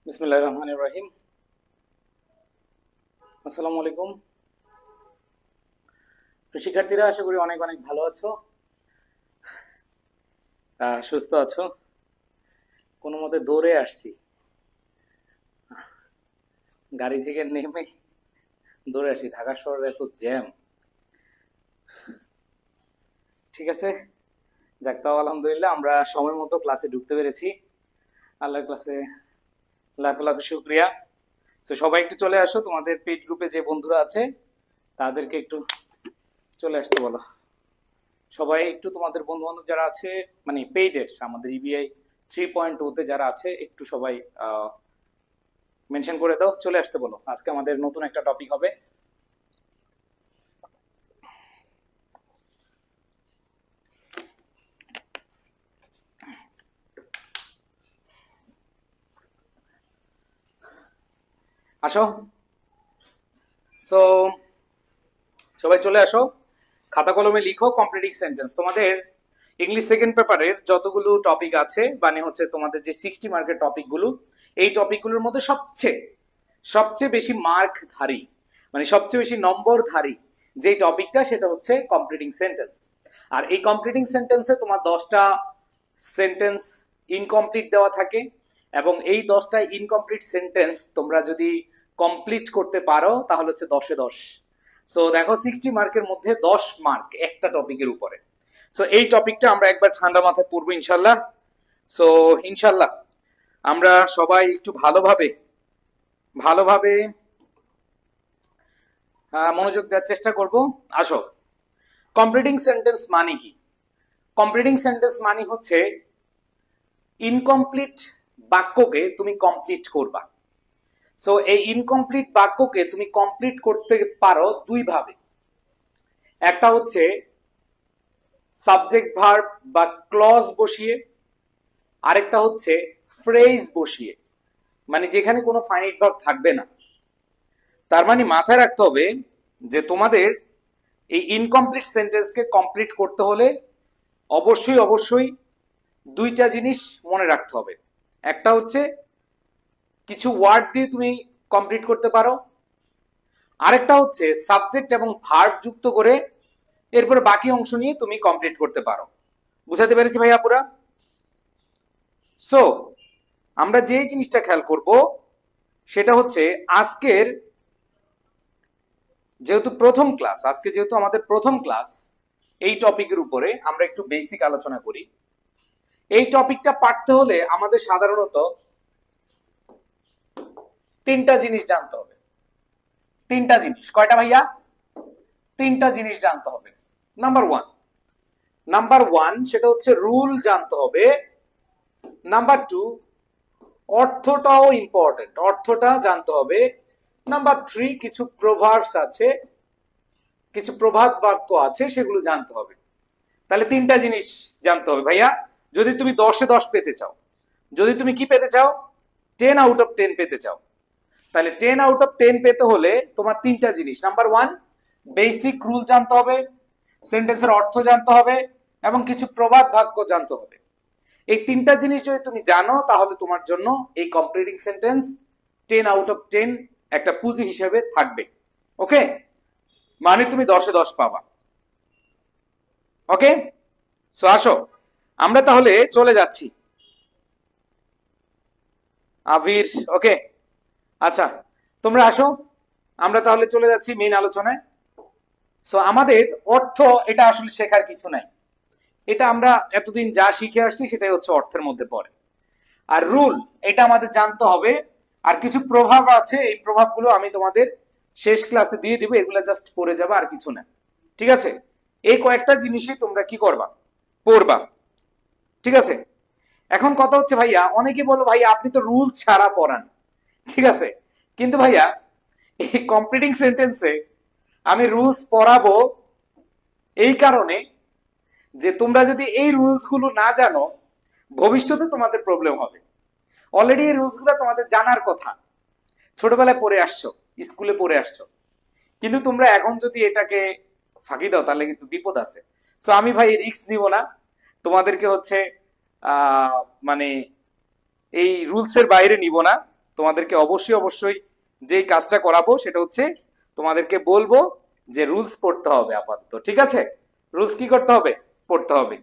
বিসমিল্লাহির রহমানির রহিম। আসসালামু আলাইকুম। তো শিক্ষার্থীরা, আশা করি অনেক অনেক ভালো আছো, সুস্থ আছো। কোনো মতে দৌড়ে আসছি, গাড়ি থেকে নেমে দৌড়ে আসছি। ঢাকা শহরে এত জ্যাম। ঠিক আছে, যাক, তাও আলহামদুলিল্লাহ আমরা সময় মতো ক্লাসে ঢুকতে পেরেছি। আল্লাহর ক্লাসে লাখ লাখ শুক্রিয়া। তো সবাই একটু চলে আসো, তোমাদের পেজ গ্রুপে যে বন্ধুরা আছে তাদেরকে একটু চলে আসতে বলো। সবাই একটু তোমাদের বন্ধু বান্ধব যারা আছে, মানে পেইডের আমাদের ইবিআই 3.0 তে যারা আছে, একটু সবাই মেনশন করে দাও, চলে আসতে বলো। আজকে আমাদের নতুন একটা টপিক হবে। আসো। সো সবাই চলে আসো, খাতা কলমে লিখো কমপ্লিটিং সেন্টেন্স। তোমাদের ইংলিশ সেকেন্ড পেপারের যতগুলো টপিক আছে, মানে হচ্ছে তোমাদের যে 60 মার্কের টপিকগুলো, এই টপিকগুলোর মধ্যে সবচেয়ে সবচেয়ে বেশি মার্কধারী, মানে সবচেয়ে বেশি নম্বরধারী যে টপিকটা, সেটা হচ্ছে কমপ্লিটিং সেন্টেন্স। আর এই কমপ্লিটিং সেন্টেন্সে তোমার 10টা সেন্টেন্স ইনকমপ্লিট দেওয়া থাকে, এবং এই 10টা ইনকমপ্লিট সেন্টেন্স তোমরা যদি কমপ্লিট করতে পারো তাহলে হচ্ছে 10-এ 10। সো দেখো, 60 মার্কের মধ্যে 10 মার্ক একটা টপিকের উপরে। সো এই টপিকটা আমরা একবার ঠান্ডা মাথায় পড়বো ইনশাল্লাহ। সো ইনশাল্লাহ আমরা সবাই একটু ভালোভাবে ভালোভাবে মনোযোগ দেওয়ার চেষ্টা করব। আসো, কমপ্লিটিং সেন্টেন্স মানে কি? কমপ্লিটিং সেন্টেন্স মানে হচ্ছে ইনকমপ্লিট বাক্যকে তুমি কমপ্লিট করবা। সো এই ইনকমপ্লিট বাক্যকে তুমি কমপ্লিট করতে পারো দুই ভাবে। একটা হচ্ছে সাবজেক্ট ভার্ব বা ক্লজ বসিয়ে, আরেকটা হচ্ছে ফ্রেজ বসিয়ে, মানে যেখানে কোনো ফাইনাইট ভার্ব থাকবে না। তার মানে মাথায় রাখতে হবে যে তোমাদের এই ইনকমপ্লিট সেন্টেন্সকে কমপ্লিট করতে হলে অবশ্যই অবশ্যই দুইটা জিনিস মনে রাখতে হবে। একটা হচ্ছে কিছু ওয়ার্ড দিয়ে তুমি কমপ্লিট করতে পারো, আরেকটা হচ্ছে সাবজেক্ট এবং ভার্ব যুক্ত করে এরপর বাকি অংশ নিয়ে তুমি কমপ্লিট করতে পারো। বুঝাতে পেরেছি ভাই আপুরা? সো আমরা যে জিনিসটা খেয়াল করব সেটা হচ্ছে আজকের যেহেতু প্রথম ক্লাস, আজকে যেহেতু আমাদের প্রথম ক্লাস, এই টপিকের উপরে আমরা একটু বেসিক আলোচনা করি। এই টপিকটা পাঠতে হলে আমাদের সাধারণত তিনটা জিনিস জানতে হবে। তিনটা জিনিস, কয়টা ভাইয়া? তিনটা জিনিস জানতে হবে। নাম্বার ওয়ান সেটা হচ্ছে রুল জানতে হবে। নাম্বার টু, অর্থটাও ইম্পর্টেন্ট, অর্থটা জানতে হবে। নাম্বার থ্রি, কিছু প্রভাবস আছে, কিছু প্রবাদ বাক্য আছে, সেগুলো জানতে হবে। তাহলে তিনটা জিনিস জানতে হবে ভাইয়া, যদি তুমি 10-এ 10 পেতে চাও। যদি তুমি কি পেতে চাও? 10 আউট অফ 10 পেতে চাও। তাহলে 10 আউট অফ 10 পেতে হলে তোমার তিনটা জিনিস। নাম্বার 1, বেসিক রুল জানতে হবে, সেন্টেন্সের অর্থ জানতে হবে, এবং কিছু প্রবাদ বাক্য জানতে হবে। এই তিনটা জিনিস যদি তুমি জানো তাহলে তোমার জন্য এই কমপ্লিটিং সেন্টেন্স 10 আউট অফ 10 একটা পুঁজি হিসেবে থাকবে। ওকে, মানে তুমি 10-এ 10 পাবা। ওকে, সো আসো আমরা তাহলে চলে যাচ্ছি। আবির, ওকে, আচ্ছা, তোমরা আসো, আমরা তাহলে চলে যাচ্ছি মেইন আলোচনায়। সো আমাদের অর্থ, এটা আসলে শেখার কিছু নাই, এটা আমরা এতদিন যা শিখে আসছি সেটাই হচ্ছে অর্থের মধ্যে পড়ে। আর রুল, এটা আমাদের জানতে হবে। আর কিছু প্রভাব আছে, এই প্রভাবগুলো আমি তোমাদের শেষ ক্লাসে দিয়ে দিব, এগুলো জাস্ট পড়ে যাবে, আর কিছু না। ঠিক আছে, এই কয়েকটা জিনিসই তোমরা কি করবা? পড়বা। ঠিক আছে, এখন কথা হচ্ছে ভাইয়া, অনেকে বলো ভাইয়া আপনি তো রুল ছাড়া পড়ান। ঠিক আছে, কিন্তু ভাইয়া এই কমপ্লিটিং সেন্টেন্সে আমি রুলস পড়াবো এই কারণে যে তোমরা যদি এই রুলস গুলো না জানো, ভবিষ্যতে তোমাদের প্রবলেম হবে। অলরেডি এই রুলস গুলো তোমাদের জানার কথা, ছোটবেলায় পড়ে আসছো, স্কুলে পড়ে আসছো, কিন্তু তোমরা এখন যদি এটাকে ফাঁকি দাও তাহলে কিন্তু বিপদ আছে। সো আমি ভাই রিস্ক নিব না, তোমাদেরকে হচ্ছে মানে এই রুলস এর বাইরে নিব না। তোমাদেরকে অবশ্যই অবশ্যই যেই কাজটা করাবো সেটা হচ্ছে তোমাদেরকে বলবো যে রুলস পড়তে হবে আপাতত, ঠিক আছে? রুলস কি করতে হবে? পড়তে হবে।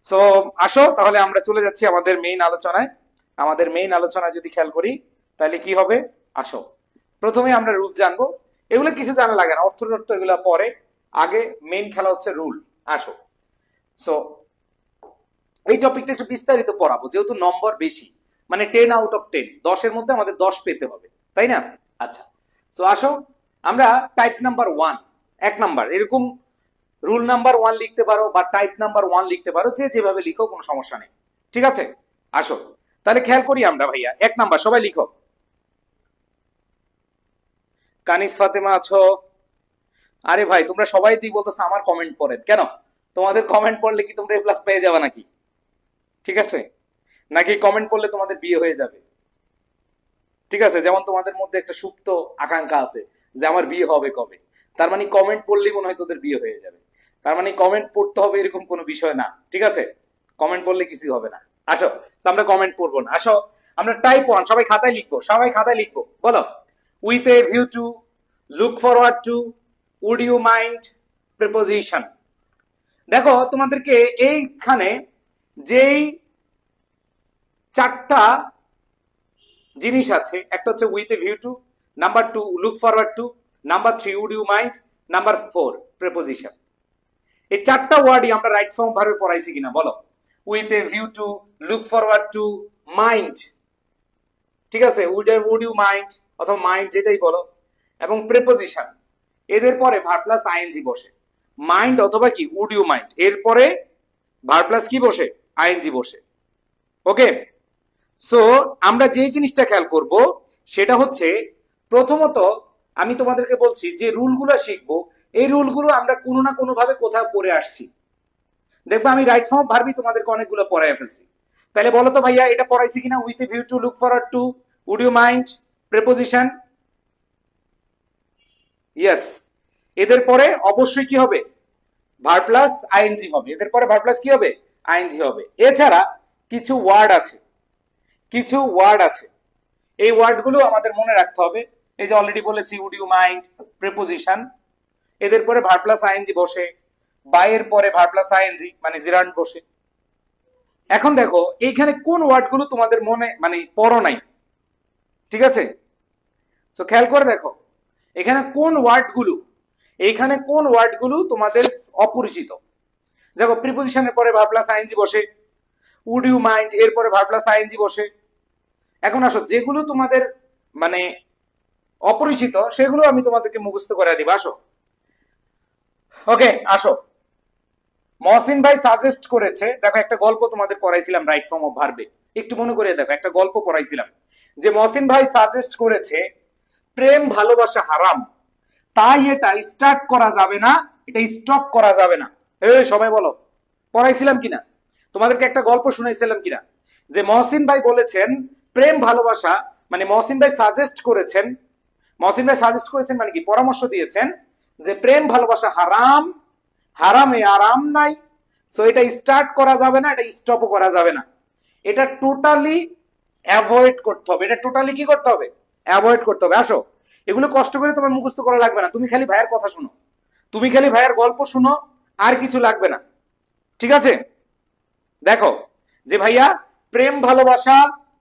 সো আসো তাহলে আমরা চলে যাচ্ছি আমাদের মেইন আলোচনায়। আমাদের মেইন আলোচনা যদি খেয়াল করি তাহলে কি হবে, আসো প্রথমে আমরা রুলস জানবো। এগুলো কিছু জানা লাগে না, অর্থ এগুলো পরে, আগে মেইন খেলা হচ্ছে রুল। আসো, সো এই টপিকটা একটু বিস্তারিত পড়াবো যেহেতু নম্বর বেশি, মানে 10 আউট অফ 10, 10-এর মধ্যে আমাদের 10 পেতে হবে, তাই না? আচ্ছা, সো আসো আমরা টাইপ নাম্বার 1, 1 নাম্বার, এরকম রুল নাম্বার 1 লিখতে পারো বা টাইপ নাম্বার 1 লিখতে পারো, যে যেভাবে লিখো কোনো সমস্যা নেই, ঠিক আছে? আসো তাহলে খেয়াল করি আমরা ভাইয়া, 1 নাম্বার সবাই লিখো। কানিস ফাতেমা আছো? আরে ভাই তোমরা সবাই তুই বলতেছো আমার কমেন্ট পড়েন কেন? তোমাদের কমেন্ট পড়লে কি তোমরা A+ পেয়ে যাবে নাকি? ঠিক আছে, নাকি কমেন্ট পড়লে তোমাদের বিয়ে হয়ে যাবে? ঠিক আছে, যেমন তোমাদের মধ্যে একটা সুপ্ত আকাঙ্ক্ষা আছে যে আমার বিয়ে হবে কবে, তার মানে কমেন্ট পড়লেই মনে হয় তোদের বিয়ে হয়ে যাবে। তার মানে কমেন্ট পড়তে হবে এরকম কোনো বিষয় না, ঠিক আছে? কমেন্ট পড়লে কিছুই হবে না। আসো আমরা কমেন্ট পড়বো না, আসো আমরা টাইপ 1 সবাই খাতায় লিখবো, সবাই খাতায় লিখবো। বলো, with a view to, look forward to, would you mind, preposition. দেখো তোমাদেরকে এইখানে যেই 4টা জিনিস আছে, একটা হচ্ছে with a view to, number 2 look forward to, number 3 would you mind, number 4 preposition. এই 4টা ওয়ার্ডই আমরা রাইট ফর্ম ভার্বে পড়াইছি কিনা বলো? With a view to, look forward two, mind, ঠিক আছে, উড ইউ মাইন্ড অথবা মাইন্ড যেটাই বলো, এবং প্রিপোজিশন, এদের পরে ভার্ব প্লাস আইএনজি বসে। মাইন্ড অথবা কি উড ইউ মাইন্ড, এরপরে ভার্ব প্লাস কি বসে? আইএনজি বসে। ওকে, সো আমরা যে জিনিসটা খেয়াল করব সেটা হচ্ছে, প্রথমত আমি তোমাদেরকে বলছি যে রুলগুলো শিখবো, এই রুলগুলো আমরা কোনো না কোনো ভাবে কোথাও পড়ে আসছি। দেখবো আমি রাইট ফর্ম ভার্বই তোমাদেরকে অনেকগুলো পড়াই ফেলছি। তাহলে বলো তো ভাইয়া এটা পড়াইছি কিনা? With a view to, look forward to, would you mind, preposition. Yes, এদের পরে অবশ্যই কি হবে? ভার্ব প্লাস আইএনজি হবে। এদের পরে ভার্ব প্লাস কি হবে? আইএনজি হবে। এছাড়া কিছু ওয়ার্ড আছে, কিছু ওয়ার্ড আছে, এই ওয়ার্ডগুলো আমাদের মনে রাখতে হবে। এই যে অলরেডি বলেছি উড ইউ মাইন্ড, প্রিপোজিশন, এদের পরে ভার্ব প্লাস আইএনজি বসে, বাই এর পরে ভার্ব প্লাস আইএনজি মানে জিরান্ড বসে। এখন দেখো এইখানে কোন ওয়ার্ডগুলো তোমাদের মনে মানে পড়ো নাই, ঠিক আছে? তো খেয়াল করে দেখো এখানে কোন ওয়ার্ডগুলো, এইখানে কোন ওয়ার্ডগুলো তোমাদের অপরিচিত। দেখো প্রিপোজিশনের পরে ভার্ব প্লাস আইএনজি বসে, উড ইউ মাইন্ড এর পরে ভার্ব প্লাস আইএনজি বসে। এখন আসো যেগুলো তোমাদের মানে অপরিচিত সেগুলো আমি তোমাদেরকে মুখস্থ করে দিব। আসো, ওকে আসো। মহসিন ভাই সাজেস্ট করেছে, দেখো একটা গল্প তোমাদের পড়াইছিলাম রাইট ফর্ম অফ ভার্বে, একটু মনে করে দেখো, একটা গল্প পড়াইছিলাম যে মহসিন ভাই সাজেস্ট করেছে প্রেম ভালোবাসা হারাম, তাই এটা স্টার্ট করা যাবে না, এটা স্টপ করা যাবে না। এই সবাই বলো, পড়াইছিলাম কিনা? তোমাদেরকে একটা গল্প শুনাইছিলাম কিনা যে মহসিন ভাই বলেছেন প্রেম ভালোবাসা, মানে মহসিন ভাই সাজেস্ট করেছেন, মহসিন ভাই সাজেস্ট করেছেন মানে কি পরামর্শ দিয়েছেন যে প্রেম ভালোবাসা হারাম, হারামে আরাম নাই, সো এটা স্টার্ট করা যাবে না, এটা স্টপও করা যাবে না, এটা টোটালি অ্যাভয়েড করতে হবে। এটা টোটালি কি করতে হবে? অ্যাভয়েড করতে হবে। আসো এগুলো কষ্ট করে তোমার মুখস্থ করা লাগবে না, তুমি খালি ভাইয়ের কথা শুনো, তুমি খালি ভাইয়ের গল্প শুনো, আর কিছু লাগবে না, ঠিক আছে? দেখো যে ভাইয়া প্রেম ভালোবাসা,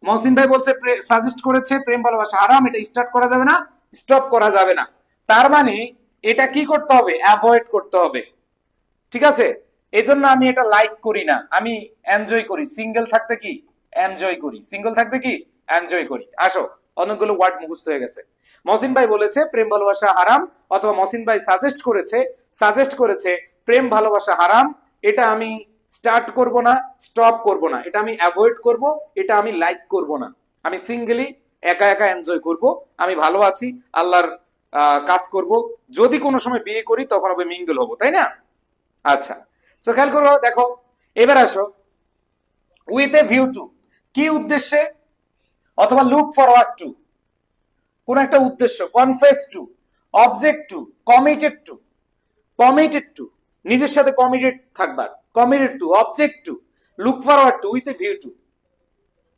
মহসিন ভাই বলছে সাজেস্ট করেছে প্রেম ভালোবাসা হারাম, এটা স্টার্ট করা যাবে না, স্টপ করা যাবে না, তার মানে এটা কি করতে হবে? অ্যাভয়েড করতে হবে, ঠিক আছে? এজন্য আমি এটা লাইক করি না, আমি এনজয় করি। সিঙ্গেল থাকতে কি এনজয় করি, সিঙ্গেল থাকতে কি এনজয় করি। আসো অনেকগুলো ওয়ার্ড মুখস্থ হয়ে গেছে। মহসিন ভাই বলেছে প্রেম ভালোবাসা হারাম, অথবা মহসিন ভাই সাজেস্ট করেছে প্রেম ভালোবাসা হারাম, এটা আমি স্টার্ট করব না, স্টপ করব না, এটা আমি অ্যাভয়েড করব, এটা আমি লাইক করব না, আমি সিঙ্গেলি একা একা এনজয় করব, আমি ভালো আছি, আল্লাহর কাজ করব, যদি কোনো সময় বিয়ে করি তখন হবে মিঙ্গল হবো, তাই না? আচ্ছা, সো খেয়াল করো, দেখো এবার আসো উইথ এ ভিউ টু, কি উদ্দেশ্যে? অথবা লুক ফরওয়ার্ড টু, কোন একটা উদ্দেশ্য, confess to, object to, committed to, নিজের সাথে কমিটেড থাকবার, committed to, object to, look forward to, with a view to.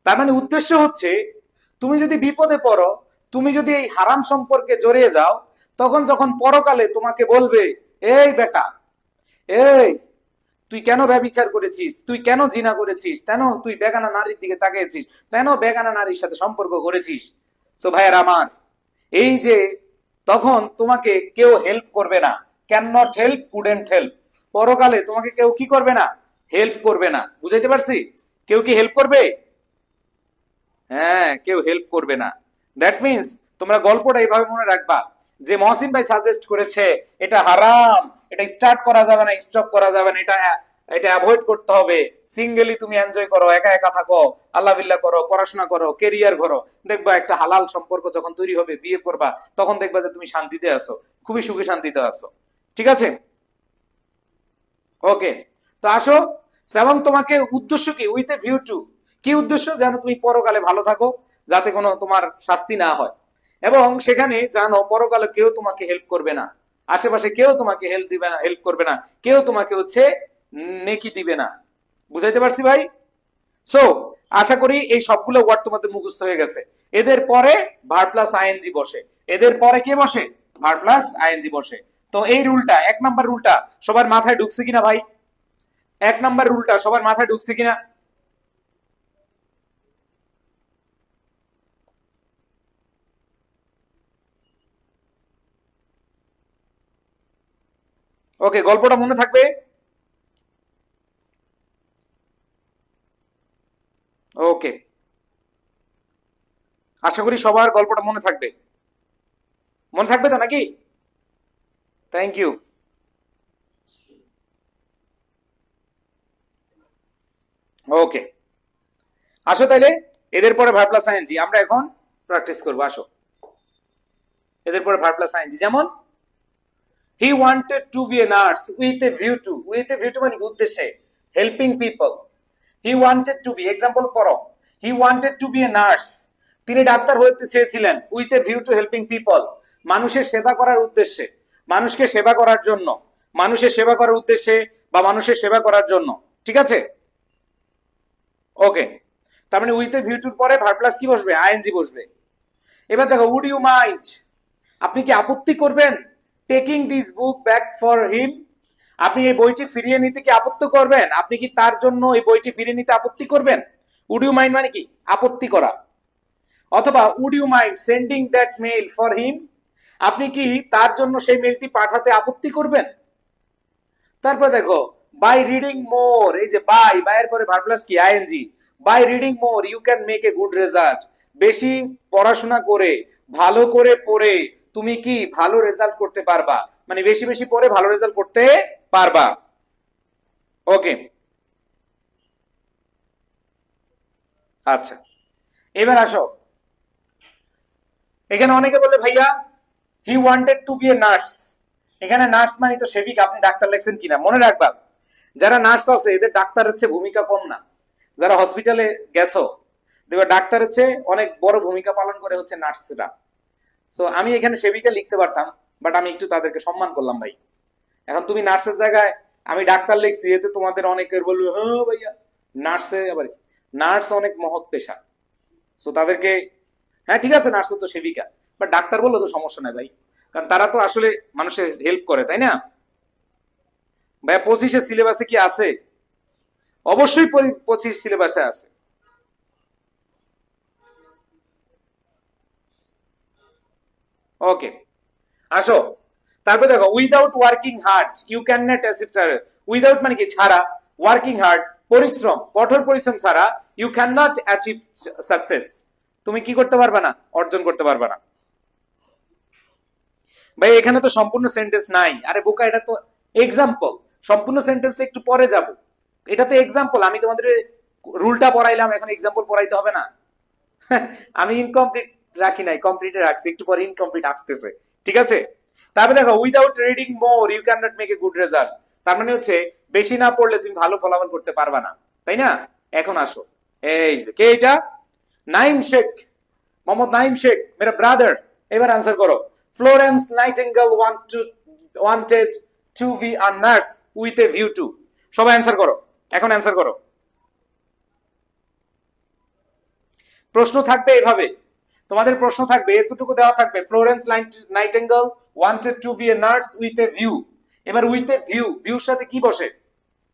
তার মানে উদ্দেশ্য হচ্ছে তুমি যদি বিপদে পড়ো, তুমি যদি এই হারাম সম্পর্কে জড়িয়ে যাও, তখন যখন পরকালে তোমাকে বলবে, এই বেটা, এই তুই কেন ব্যভিচার করেছিস, তুই কেন জিনা করেছিস, কেন তুই বেগানা নারীর দিকে তাকিয়েছিস, কেন বেগানা নারীর সাথে সম্পর্ক করেছিস। সো ভাইয়ের আমার, এই যে তখন তোমাকে কেউ হেল্প করবে না, can not help, couldn't help. পরকালে তোমাকে কেউ কি করবে না, হেল্প করবে না। বুঝাইতে পারছি? কেউ কি হেল্প করবে? হ্যাঁ, কেউ হেল্প করবে না। দ্যাট মিনস তোমরা গল্পটা এইভাবে মনে রাখবা যে মহসিন ভাই সাজেস্ট করেছে এটা হারাম, এটা স্টার্ট করা যাবে না, স্টপ করা যাবে না, এটা এটা অ্যাভয়েড করতে হবে। সিঙ্গেলি তুমি এনজয় করো, একা একা থাকো, আল্লাহ বিল্লাহ করো, পড়াশোনা করো, কেরিয়ার করো, দেখবা একটা হালাল সম্পর্ক যখন তৈরি হবে, বিয়ে করবা, তখন দেখবা যে তুমি শান্তিতে আছো, খুবই সুখে শান্তিতে আছো। ঠিক আছে? ওকে, তো আসো। এবং তোমাকে উদ্দেশ্য কি? উইথ এ ভিউ টু, কি উদ্দেশ্য? যেন তুমি পরকালে ভালো থাকো, যাতে কোনো তোমার শাস্তি না হয়। এবং সেখানে জানো পরকালে কেউ তোমাকে হেল্প করবে না, আশেপাশে কেউ তোমাকে হেল্প দিবে না, হেল্প করবে না, কেউ তোমাকে হচ্ছে নেকি দিবে না। বুঝাইতে পারছি ভাই? সো আশা করি এই সবগুলো ওয়ার্ড তোমাদের মুখস্থ হয়ে গেছে। এদের পরে ভার প্লাস আইএনজি বসে, এদের পরে কে বসে? ভার প্লাস আইএনজি বসে। তো এই রুলটা, 1 নম্বর রুলটা সবার মাথায় ঢুকছে কিনা ভাই? 1 নম্বর রুলটা সবার মাথায় ঢুকছে কিনা? ওকে, গল্পটা মনে থাকবে? ওকে, আশা করি সবার গল্পটা মনে থাকবে। মনে থাকবে তো নাকি? Thank you. ওকে, আসো তাইলে। এদের পরে ভার প্লাস আইএনজি আমরা এখন প্র্যাকটিস করবো। আসো, এদের পরে ভার প্লাস আইএনজি। যেমন he wanted to be a nurse with a view to, with a view to মানে উদ্দেশ্যে, helping people. He wanted to be, example পড়ো, he wanted to be a nurse, তিনি ডাক্তার হতে চেয়েছিলেন, with a view to helping people, মানুষের সেবা করার উদ্দেশ্যে, মানুষকে সেবা করার জন্য, মানুষের সেবা করার উদ্দেশ্যে বা মানুষের সেবা করার জন্য। ঠিক আছে? ওকে, তার মানে উইথ এ ভিউ টুর পরে ভার প্লাস কি বসবে? আইএনজি বসবে। এবার দেখো, উড ইউ মাইন্ড, আপনি কি আপত্তি করবেন? Taking this book back for him, আপনি এই বইটি ফিরিয়ে নিতে কি আপত্তি করবেন? আপনি কি তার জন্য এই বইটি ফিরিয়ে নিতে আপত্তি করবেন? উড ইউ মাইন্ড মানে কি? আপত্তি করা। অথবা would you mind sending that mail for him, আপনি কি তার জন্য সেই মেইলটি পাঠাতে আপত্তি করবেন? তারপর দেখো, বাই রিডিং মোর, এই যে বাই, বাইয়ের পরে ভার্ব প্লাস কি? ING. By reading more you can make a good result, বেশি পড়াশোনা করে, ভালো করে পড়ে তুমি কি ভালো রেজাল্ট করতে পারবা, মানে বেশি বেশি পড়ে ভালো রেজাল্ট করতে পারবা। ওকে, আচ্ছা, এবার আসো। এখানে অনেকে বলে ভাইয়া he wanted to be a nurse, এখানে নার্স মানে তো সেবিকা, আপনি ডাক্তার লেখছেন কিনা? মনে রাখবা, যারা নার্স আছে এদের ডাক্তারের চেয়ে ভূমিকা কম না। যারা হসপিটালে গেছো দেখবে ডাক্তারের চেয়ে অনেক বড় ভূমিকা পালন করে হচ্ছে নার্সরা। সো আমি এখানে সেবিকা লিখতে পারতাম, বাট আমি একটু তাদেরকে সম্মান করলাম ভাই। এখন তুমি নার্সের জায়গায় আমি ডাক্তার লিখছি, এতে তোমাদের অনেকের বলবে হ্যাঁ ভাইয়া নার্সে আবার, নার্স অনেক মহৎ পেশা। সো তাদেরকে, হ্যাঁ ঠিক আছে নার্স তো সেবিকা, বাট ডাক্তার বললে তো সমস্যা নাই ভাই, কারণ তারা তো আসলে মানুষের হেল্প করে, তাই না? ভাইয়া 25-এর সিলেবাসে কি আছে? অবশ্যই 25 সিলেবাসে আছে। ওকে, আসো। তারপর দেখো, without working hard you can not achieve, without মানে কি? ছাড়া, ওয়ার্কিং হার্ড পরিশ্রম, কঠোর পরিশ্রম ছাড়া, you can not achieve success, তুমি কি করতে পারবে না? অর্জন করতে পারবে না। ভাই এখানে তো সম্পূর্ণ সেন্টেন্স নাই, আরে বোকা, এটা তো এক্সাম্পল, সম্পূর্ণ সেন্টেন্স একটু পরে যাব। এটা তো এক্সাম্পল, আমি তোমাদের রুলটা পড়াইলাম, এখন এক্সাম্পল পড়াইতে হবে না? আমি ইনকমপ্লিট রাখি নাই, কমপ্লিটে রাখছি, একটু পরে ইনকমপ্লিট আসতেছে। ঠিক আছে? তারপরে দেখো, without reading more you can not make a good result, তার মানে হচ্ছে বেশি না পড়লে তুমি ভালো ফলাফল করতে পারবা না, তাই না? এখন আসো, এই যে কে এটা? নাইম শেখ, মোহাম্মদ নাইম শেখ, মেরা ব্রাদার। এবার আনসার করো, Florence Nightingale wanted to be a nurse with a view two. সবাই অ্যান্সার করো, এখন অ্যান্সার করো। প্রশ্ন থাকবে এভাবে, তোমাদের প্রশ্ন থাকবে, এতটুকু দেওয়া থাকবে, Florence Nightingale wanted to be a nurse with a view. এবার উইথ এ ভিউ, ভিউর সাথে কি বসে?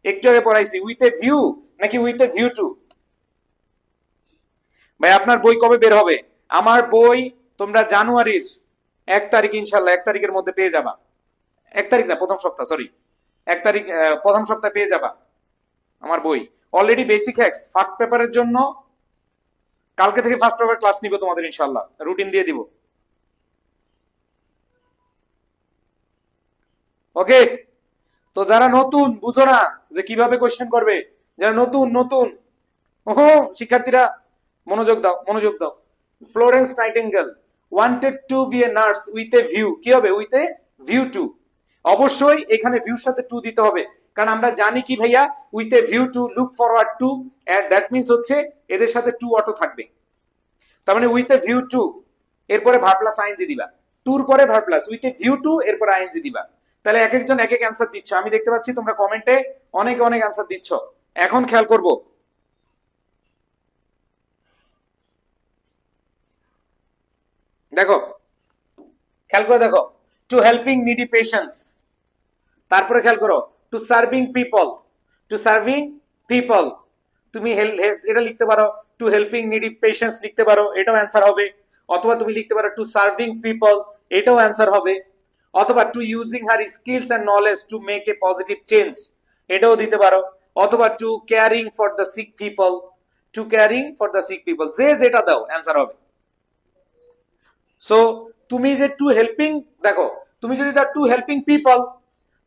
একটু আগে পড়াইছি, উইথ এ ভিউ নাকি উইথ এ ভিউ টু? ভাই আপনার বই কবে বের হবে? আমার বই তোমরা জানুয়ারির 1 তারিখ ইনশাল্লাহ 1 তারিখের মধ্যে পেয়ে যাবা। 1 তারিখ না, প্রথম সপ্তাহ, সরি 1 তারিখ, প্রথম সপ্তাহে পেয়ে যাবা আমার বই। অলরেডি বেসিক হ্যাক্স ফার্স্ট পেপারের জন্য কালকে থেকে ফার্স্ট পেপার ক্লাস নিব তোমাদের ইনশাল্লাহ, রুটিন দিয়ে দিব। ওকে, তো যারা নতুন বুঝো না যে কিভাবে কোশ্চেন করবে, যারা নতুন নতুন ওহো শিক্ষার্থীরা মনোযোগ দাও, মনোযোগ দাও। Florence Nightingale wanted to be a nurse with a view, কি হবে? With a view to. অবশ্যই এখানে ভিউর সাথে টু দিতে হবে, কারণ আমরা জানি কি ভাইয়া, with a view to look forward two, that means হচ্ছে এদের সাথে টু অটো থাকবে। তার মানে উইথ এ ভিউ টু এরপরে ভার্ব প্লাস আইএনজি দিবা, টুর পরে verb plus, with a view two এরপরে আইএনজি দিবা। তাহলে এক একজন এক এক অ্যান্সার দিচ্ছ, আমি দেখতে পাচ্ছি তোমরা কমেন্টে অনেক অনেক অ্যান্সার দিচ্ছ। এখন খেয়াল করব, দেখো খেয়াল করে দেখো, টু হেল্পিং নিডি পেশেন্টস, তারপরে খেয়াল করো to serving people, to serving people, তুমি এটা লিখতে পারো, টু হেল্পিং নিডি পেশেন্টস লিখতে পারো, এটাও অ্যান্সার হবে। অথবা তুমি লিখতে পারো টু সার্ভিং পিপল, এটাও অ্যান্সার হবে। অথবা to using her skills and knowledge to make a positive change, এটাও দিতে পারো। অথবা to caring for the sick people, to caring for the sick people, যে যেটা দাও অ্যান্সার হবে। সো তুমি যে টু হেল্পিং, দেখো তুমি যদি দাও টু হেল্পিং পিপল,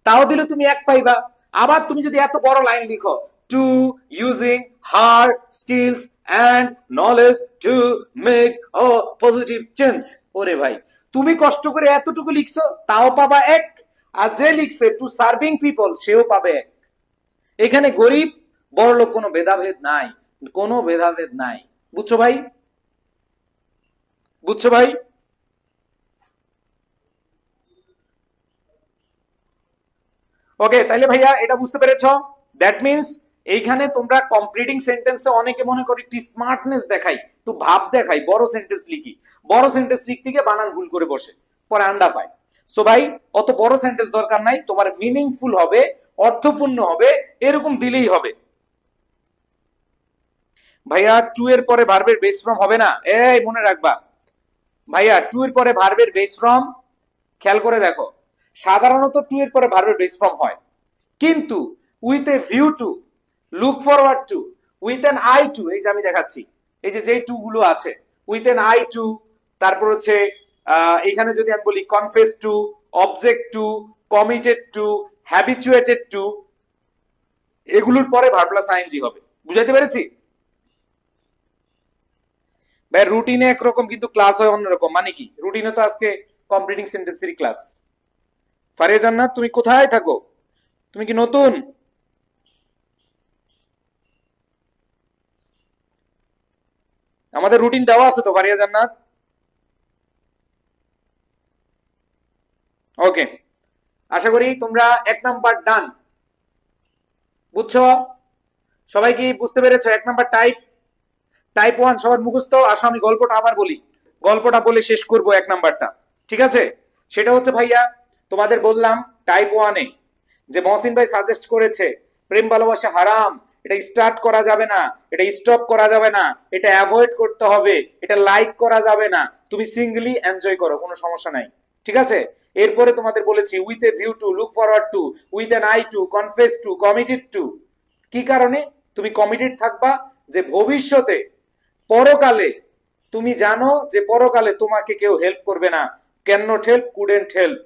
তাও দিলে তুমি এক পাইবা। আবার তুমি যদি এত বড় লাইন লিখো, to using her skills and knowledge to make a positive change, ওরে ভাই তুমি কষ্ট করে এতটুকু লিখছো তাও পাবা এক, আর যে লিখছে টু সার্ভিং পিপল সেও পাবে এক। এখানে গরিব বড় লোক কোনো ভেদাভেদ নাই, কোনো ভেদাভেদ নাই। বুঝছো ভাই? বুঝছো ভাই? ওকে, তাইলে ভাইয়া এটা বুঝতে পেরেছো? দ্যাট মিন্স এইখানে তোমরা কমপ্লিটিং সেন্টেন্সে অনেকে মনে করি একটু স্মার্টনেস দেখাই, একটু ভাব দেখাই, বড় সেন্টেন্স লিখি, বড় সেন্টেন্স লিখতে গিয়ে বানান ভুল করে বসে, পরে আন্ডা পায়। সো ভাই অত বড় সেন্টেন্স দরকার নাই, তোমার মিনিংফুল হবে, অর্থপূর্ণ হবে, এরকম দিলেই হবে। ভাইয়া টু এর পরে ভার্বের বেস ফর্ম হবে না, এই মনে রাখবা ভাইয়া, টু এর পরে ভার্বের বেস ফর্ম, খেয়াল করে দেখো, সাধারণত টু এর পরে ভার্বের বেস ফর্ম হয়, কিন্তু with a view to, look forward to, with an eye to, এই যে আমি দেখাচ্ছি, এই যে যেই টু গুলো আছে, উইথ এন আই টু, তারপর হচ্ছে এখানে যদি আমি বলি confess to, object to, committed to, habituated to, এগুলোর পরে ভার্ব প্লাস আইএনজি হবে। বুঝাইতে পেরেছি ভাই? রুটিনে একরকম কিন্তু ক্লাস হয় অন্যরকম। মানে কি, রুটিনে তো আজকে কমপ্লিটিং সেন্টেন্সের ক্লাস। ফারিয়া জান্নাত তুমি কোথায় থাকো? তুমি কি নতুন? আমাদের রুটিন দেওয়া আছে তো ফারিয়া জান্নাত? ওকে, আশা করি তোমরা 1 নাম্বার ডান। বুঝছো? সবাই কি বুঝতে পেরেছো? 1 নাম্বার টাইপ, টাইপ 1 সবার মুখস্থ। আসো আমি গল্পটা আবার বলি, গল্পটা বলে শেষ করব 1 নাম্বারটা, ঠিক আছে? সেটা হচ্ছে ভাইয়া, তোমাদের বললাম টাইপ 1-এ যে মহসিন ভাই সাজেস্ট করেছে প্রেম ভালোবাসা হারাম, এটা স্টার্ট করা যাবে না, এটা স্টপ করা যাবে না, এটা অ্যাভয়েড করতে হবে, এটা লাইক করা যাবে না, তুমি সিঙ্গলি এনজয় করো, কোনো সমস্যা নাই, ঠিক আছে? এরপরে তোমাদের বলেছি with a view to, look forward to, with an eye to, confess to, committed to. কি কারণে তুমি কমিটেড থাকবা? যে ভবিষ্যতে, পরকালে, তুমি জানো যে পরকালে তোমাকে কেউ হেল্প করবে না, can not help, couldn't help,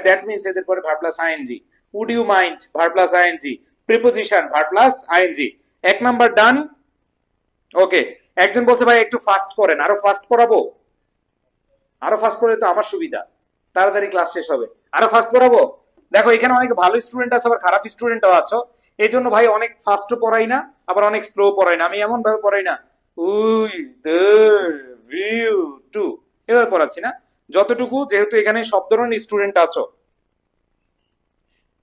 that means এদের পরে verb plus ING, would you mind verb plus ING, preposition verb plus ING. 1 number done. Okay, একজন বলছে ভাই একটু ফাস্ট করেন, আরো ফাস্ট পড়াবো? আরো ফাস্ট পড়লে তো আমার সুবিধা, তাড়াতাড়ি ক্লাস শেষ হবে। আরো ফাস্ট পড়াবো? দেখো এখানে অনেক ভালো স্টুডেন্ট আছে, আবার খারাপ স্টুডেন্টও আছো, এই জন্য ভাই অনেক ফাস্টও পড়াই না, আবার অনেক স্লো পড়াই না। আমি এমন ভাবে পড়াই না উই দ্য ভিউ টু, এবার পড়াচ্ছি না, যতটুকু, যেহেতু এখানে সব ধরনের স্টুডেন্ট আছো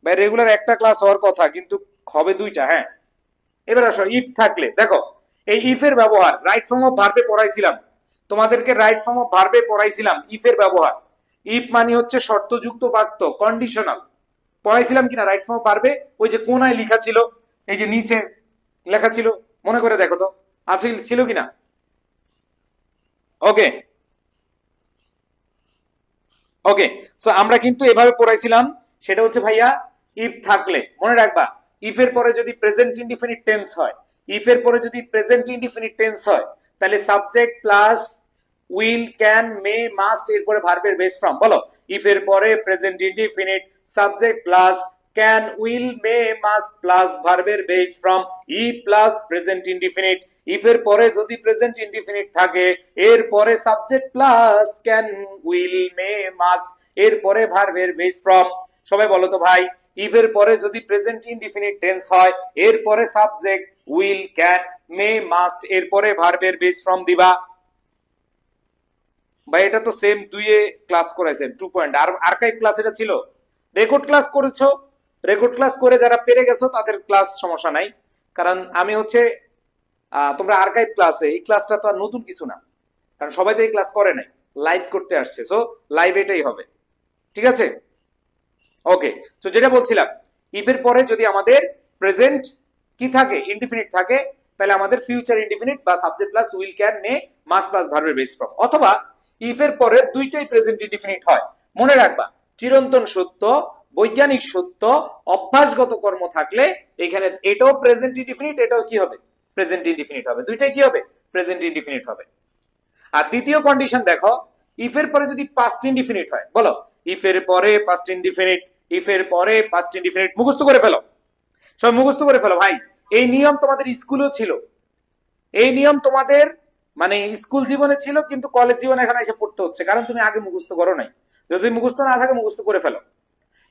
ভাই, রেগুলার একটা ক্লাস হওয়ার কথা, কিন্তু হবে 2টা। হ্যাঁ, এবার আসো ইফ থাকলে, দেখো এই ইফ এর ব্যবহার রাইট ফর্ম অফ ভার্বে পড়াইছিলাম, তোমাদেরকে রাইট ফর্ম অফ ভার্বে পড়াইছিলাম ইফ এর ব্যবহার। ইফ মানে হচ্ছে শর্তযুক্ত বাক্য, কন্ডিশনাল। পড়াইছিলাম কিনা রাইট ফর্ম অফ ভার্বে? ওই যে কোনায় লেখা ছিল, এই যে নিচে লেখা ছিল, মনে করে দেখো তো আছে ছিল কিনা। ওকে ওকে, সো আমরা কিন্তু এভাবে পড়াইছিলাম। সেটা হচ্ছে ভাইয়া ইফ থাকলে মনে রাখবা, ইফ এর পরে যদি প্রেজেন্ট ইনডিফিনিট টেন্স হয়, ইফ এর পরে যদি প্রেজেন্ট ইনডিফিনিট টেন্স হয়, তাহলে subject plus will, can, may, must, এরপরে ভার্বের বেস ফর্ম। বলো, ইফ এর পরে present indefinite subject plus can, will, may, must plus ভার্বের বেস ফর্ম ই প্লাস প্রেজেন্ট ইনডিফিনিট। ইফ এর পরে যদি প্রেজেন্ট ইনডিফিনিট থাকে, এর পরে subject plus can, will, may, must, এর পরে ভার্বের বেস ফর্ম। সবাই বলো তো ভাই, ইফ এর পরে যদি প্রেজেন্ট ইনডিফিনিট টেন্স হয়, এর পরে subject will, can, may, must, এর পরে ভার্বের বেস ফর্ম দিবা। ভাই এটা তো সেম দুইয়ে ক্লাস করাইছেন 2 পয়েন্ট। আর আর্কাইভ ক্লাস এটা ছিল, রেকর্ড ক্লাস করেছো, রেকর্ড ক্লাস করে যারা পেরে গেছো তাদের ক্লাস সমস্যা নাই। কারণ আমি হচ্ছে তোমরা আর্কাইভ ক্লাসে, এই ক্লাসটা তো আর নতুন কিছু না, কারণ সবাই তো এই ক্লাস করে নাই, লাইভ করতে আসছে, সো লাইভ এটাই হবে। ঠিক আছে, ওকে। তো যেটা বলছিলাম, ইফ এর পরে যদি আমাদের প্রেজেন্ট কি থাকে, ইনডিফিনিট থাকে, তাহলে আমাদের ফিউচার ইনডিফিনিট বা subject plus will, can, may, must plus ভার্বের বেস ফর্ম। অথবা ইফ এর পরে দুইটাই প্রেজেন্ট ইনডিফিনিট হয়, মনে রাখবা চিরন্তন সত্য, বৈজ্ঞানিক সত্য, অভ্যাসগত কর্ম থাকলে এখানে এটাও প্রেজেন্ট ইনডিফিনিট, এটাও কি হবে, প্রেজেন্ট ইনডিফিনিট হবে। দুইটাই কি হবে, প্রেজেন্ট ইনডিফিনিট হবে। আর দ্বিতীয় কন্ডিশন দেখো, ইফ এর পরে যদি পাস্ট ইনডিফিনিট হয়, বলো ইফ এর পরে পাস্ট ইনডিফিনিট, ইফ এর পরে পাস্ট ইনডিফিনিট। মুখস্থ করে ফেলো, সব মুখস্থ করে ফেলো ভাই। এই নিয়ম তোমাদের স্কুলেও ছিল, এই নিয়ম তোমাদের মানে স্কুল জীবনে ছিল, কিন্তু কলেজ জীবনে এখন এসে পড়তে হচ্ছে, কারণ তুমি আগে মুখস্থ করো নাই। যদি মুখস্থ না থাকে মুখস্থ করে ফেলো।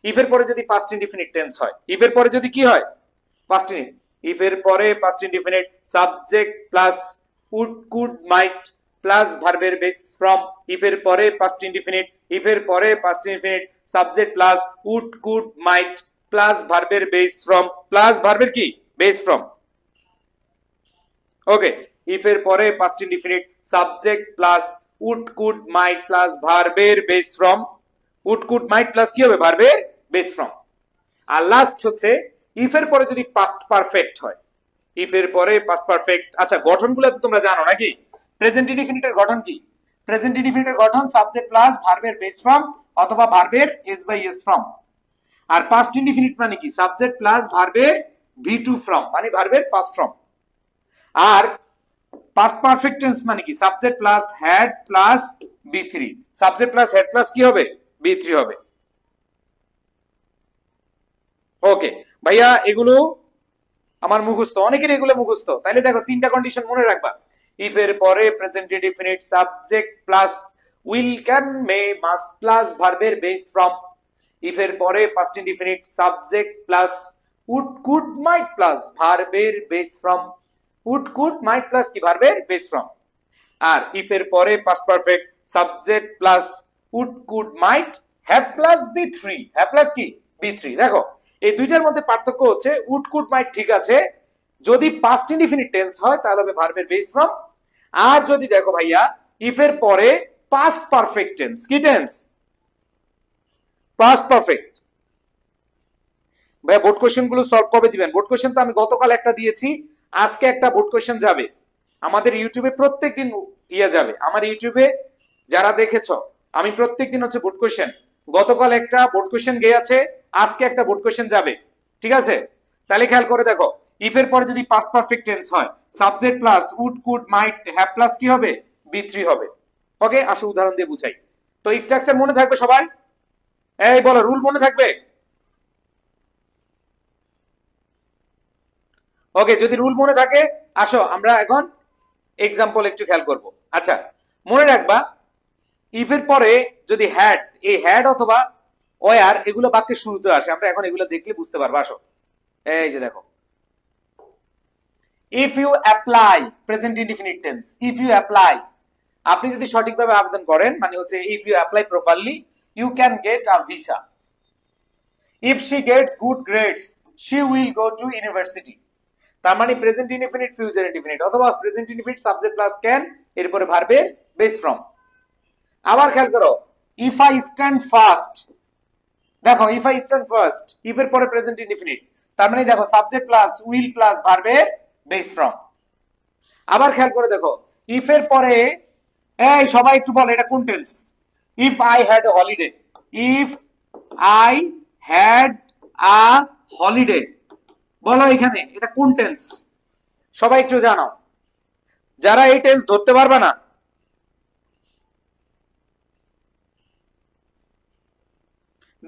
ইফ এর পরে যদি পাস্ট ইনডিফিনিট টেন্স হয়, ইফ এর পরে যদি কি হয়, পাস্ট ইনডিফিনিট, ইফ এর পরে past indefinite subject plus would, could, might plus ভার্বের বেস ফর্ম। ইফ এর পরে পাস্ট ইনডিফিনিট, ইফ এর পরে past indefinite subject plus would, could, might plus ভার্বের বেস ফর্ম, প্লাস ভার্বের কি বেস ফর্ম। ওকে, ইফ এর পরে past indefinite subject plus would, could, might plus ভার্বের base form, would, could, might plus কি হবে, ভার্বের বেস ফর্ম। আর লাস্ট হচ্ছে ইফ এর পরে যদি পাস্ট পারফেক্ট হয়, ইফ এর পরে পাস্ট পারফেক্ট। আচ্ছা, গঠনগুলো তো তোমরা জানো নাকি, প্রেজেন্ট ইনডিফিনিটের গঠন কি, প্রেজেন্ট ইনডিফিনিটের গঠন সাবজেক্ট প্লাস ভার্বের বেস ফর্ম অথবা ভার্বের এস বাই এস ফর্ম। আর পাস্ট ইনডিফিনিট মানে কি, সাবজেক্ট প্লাস ভার্বের ভি2 ফর্ম, মানে ভার্বের পাস্ট ফর্ম। আর পাস্ট পারফেক্ট টেন্স মানে কি, সাবজেক্ট প্লাস হ্যাড প্লাস বি3, সাবজেক্ট প্লাস হ্যাড প্লাস কি হবে, বি3 হবে। ওকে ভাইয়া, এগুলো আমার মুখস্থ, অনেকের এগুলো মুখস্থ। তাইলে দেখো তিনটা কন্ডিশন মনে রাখবা, ইফ এর পরে present indefinite subject plus will, can, may, must plus ভার্বের বেস ফর্ম। ইফ এর পরে past indefinite subject plus would, could, might plus ভার্বের base form, would, could, might plus কি ভার্বের বেস ফর্ম। আর ইফ এর পরে past perfect subject plus would, could, might, have plus বি3, হ্যাভ প্লাস কি বি3। দেখো এই দুইটার মধ্যে পার্থক্য হচ্ছে উড, কুড, মাইট ঠিক আছে, যদি পাস্ট ইনডিফিনিট টেন্স হয় তাহলে হবে ভার্বের বেস ফর্ম। আর যদি দেখো ভাইয়া ইফ এর পরে পাস্ট পারফেক্ট টেন্স, কি টেন্স, পাস্ট পারফেক্ট। ভাইয়া বোর্ড কোশ্চেন গুলো সলভ কবে দিবেন? বোর্ড কোশ্চেন তো আমি গতকাল একটা দিয়েছি, আজকে একটা বোর্ড কোশ্চেন যাবে আমাদের ইউটিউবে, প্রত্যেকদিন ইয়ে যাবে আমার ইউটিউবে। যারা দেখেছো আমি প্রত্যেকদিন হচ্ছে বোর্ড কোশ্চেন, গতকাল একটা বোর্ড কোশ্চেন গিয়ে আছে, আজকে একটা বোর্ড কোশ্চেন যাবে, ঠিক আছে? তাহলে খেয়াল করে দেখো, ইফ এর পরে যদি পাস্ট পারফেক্ট টেন্স হয়, subject plus would, could, might, have plus কি হবে, বি3 হবে। ওকে, আসো উদাহরণ দিয়ে বুঝাই। তো স্ট্রাকচার মনে থাকবে সবার? এই বলো, রুল মনে থাকবে? ওকে, যদি রুল মনে থাকে আসো আমরা এখন এক্সাম্পল একটু খেয়াল করব। আচ্ছা, মনে রাখবা ইফ এর পরে যদি হ্যাড, এই হ্যাড অথবা ওয়ার এগুলো বাক্যের শুরুতে আসে, আমরা এখন এগুলো দেখলে বুঝতে পারবো। আসো, এই যে দেখো, if you apply present indefinite tense, if you apply, আপনি যদি সঠিকভাবে আবেদন করেন মানে হচ্ছে if you apply properly you can get a visa. If she gets good grades she will go to university. তার মানে প্রেজেন্ট ইনডিফিনিট, ফিউচার ইনডিফিনিট অথবা present indefinite subject plus can, এরপরে ভার্বের বেস ফ্রম। আবার খেয়াল করো, ইফ আই স্ট্যান্ড ফার্স্ট, দেখো if I stand first, if এর পরে প্রেজেন্ট ইনডিফিনিট, তার মানে দেখো সাবজেক্ট প্লাস উইল প্লাস ভার্বের বেস ফ্রম। আবার খেয়াল করে দেখো, ইফ এর পরে, এই সবাই একটু বলো এটা কোন tense? If I had a holiday, if I had a holiday, বলো এখানে এটা কোন টেন্স? সবাই একটু জানো, যারা এই টেন্স ধরতে পারবে না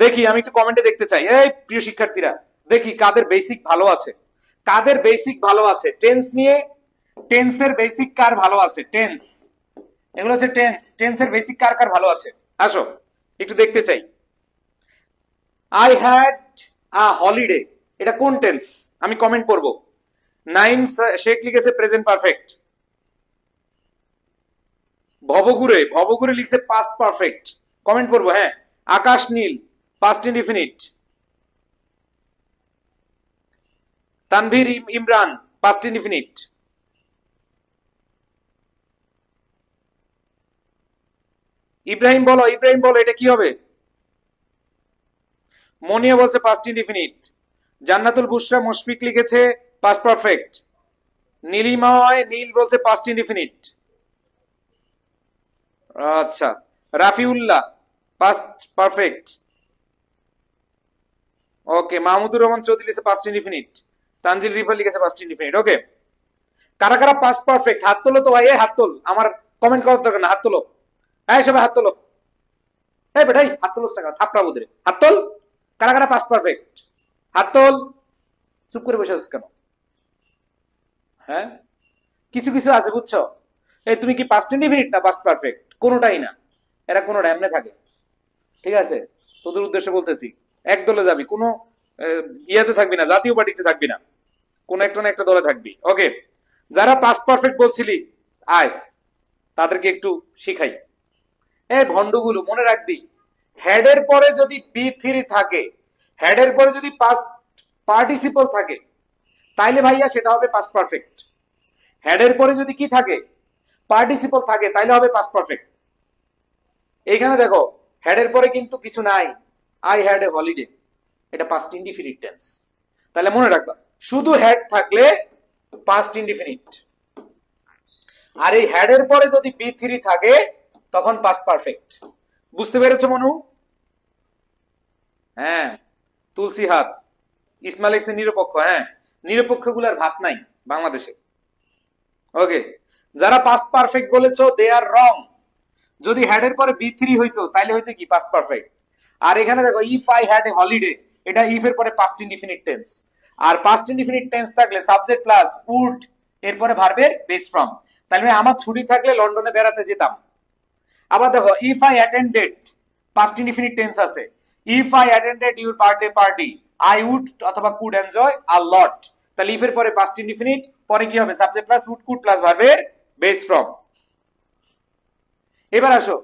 দেখি, আমি একটু কমেন্টে দেখতে চাই। এই প্রিয় শিক্ষার্থীরা, দেখি কাদের বেসিক ভালো আছে, কাদের বেসিক ভালো আছে টেন্স নিয়ে, টেন্সের বেসিক কার ভালো আছে? টেন্স, এগুলো হচ্ছে টেন্স, টেন্সের বেসিক কার কার ভালো আছে? আসো একটু দেখতে চাই। আই হ্যাড আ হলিডে, এটা কোন টেন্স? আমি কমেন্ট করব। নাইম শেখ লিখেছে প্রেজেন্ট পারফেক্ট। ভবঘুরে, ভবঘুরে লিখছে পাস্ট পারফেক্ট, কমেন্ট করবো। হ্যাঁ, Akash Neel past indefinite. Tanvir Imran past indefinite. Ibrahim বলো, ইব্রাহিম বলো এটা কি হবে? মনিয়া বলছে পাস্ট ইনডিফিনিট। জান্নাতুল বুশরা মুশফিক লিখেছে পাস্ট পারফেক্ট। নীলিময় নীল বলছে পাস্ট ইনডিফিনিট। আচ্ছা, Rafiullah past perfect. Okay, Mahmudur Rahman Chowdhury লিখেছে পাস্ট ইনডিফিনিট। তানজিল রিফা লিখেছে পাস্ট ইনডিফিনিট। ওকে, কারা কারা পাস্ট পারফেক্ট হাত তোলো তো ভাই, হাত তোল, আমার কমেন্ট করার দরকার না, হাত তোলো। হ্যাঁ সবাই হাত তোলো। এই বেটাই হাত তোলো, থাপড়া বুদরে, হাত তোল। কারা কারা পাস্ট পারফেক্ট হাত তোল। চুপ করে বসে আছিস কেন? হ্যাঁ, কিছু কিছু আছে বুঝছো, এই তুমি কি পাস্ট ইনডিফিনিট না পাস্ট পারফেক্ট? কোনোটাই না, এরা কোনোটা এমনে থাকে। ঠিক আছে, তোদের উদ্দেশ্যে বলতেছি, এক দলে যাবি, কোনো ইয়াতে থাকবি না, জাতীয় পার্টিতে থাকবি না, কোন একটা না একটা দলে থাকবি। ওকে, যারা পাস্ট পারফেক্ট বলছিলি আয়, তাদেরকে একটু শিখাই। এই ভন্ডগুলো মনে রাখবি, হেডের পরে যদি বি থ্রি থাকে, হেডের পরে যদি পাস্ট পার্টিসিপল থাকে, তাইলে ভাইয়া সেটা হবে পাস্ট পারফেক্ট। হেডের পরে যদি কি থাকে? পার্টিসিপল থাকে, তাইলে হবে পাস্ট পারফেক্ট। এইখানে দেখো হেডের পরে কিন্তু কিছু নাই, আই হ্যাড এ হলিডে, এটা পাস্ট ইনডিফিনিট টেন্স। তাহলে মনে রাখবা, শুধু হেড থাকলে পাস্ট ইনডিফিনিট, আর এই হেডের পরে যদি বি থ্রি থাকে তখন পাস্ট পারফেক্ট। বুঝতে পেরেছো মনু? হ্যাঁ, তুলসী হাত। ইসমাইল এক্স নিরপেক্ষ। হ্যাঁ, নিরপেক্ষ গুলার ভাত নাই বাংলাদেশে। ওকে, যারা পাস্ট পারফেক্ট বলেছো দে আর রং। যদি হেডের পরে বি থ্রি হইতো তাইলে হইতো কি পাস্ট পারফেক্ট। আর এখানে দেখো if I had a holiday, এটা ইফ এর পরে পাস্ট ইনডিফিনিট টেন্স, আর পাস্ট ইনডিফিনিট টেন্স থাকলে সাবজেক্ট প্লাস উড এরপরে ভার্বের বেস ফ্রম। তাহলে আমার ছুটি থাকলে লন্ডনে বেড়াতে যেতাম। আবার দেখো if I attended, past indefinite tense আছে। If I attended your birthday party, I would অথবা কুড এনজয় আ লট। তাহলে ইফ এর পরে পাস্ট ইনডিফিনিট, পরে কি হবে? Subject plus would could plus ভার্বের বেস ফ্রম। এবার আসো,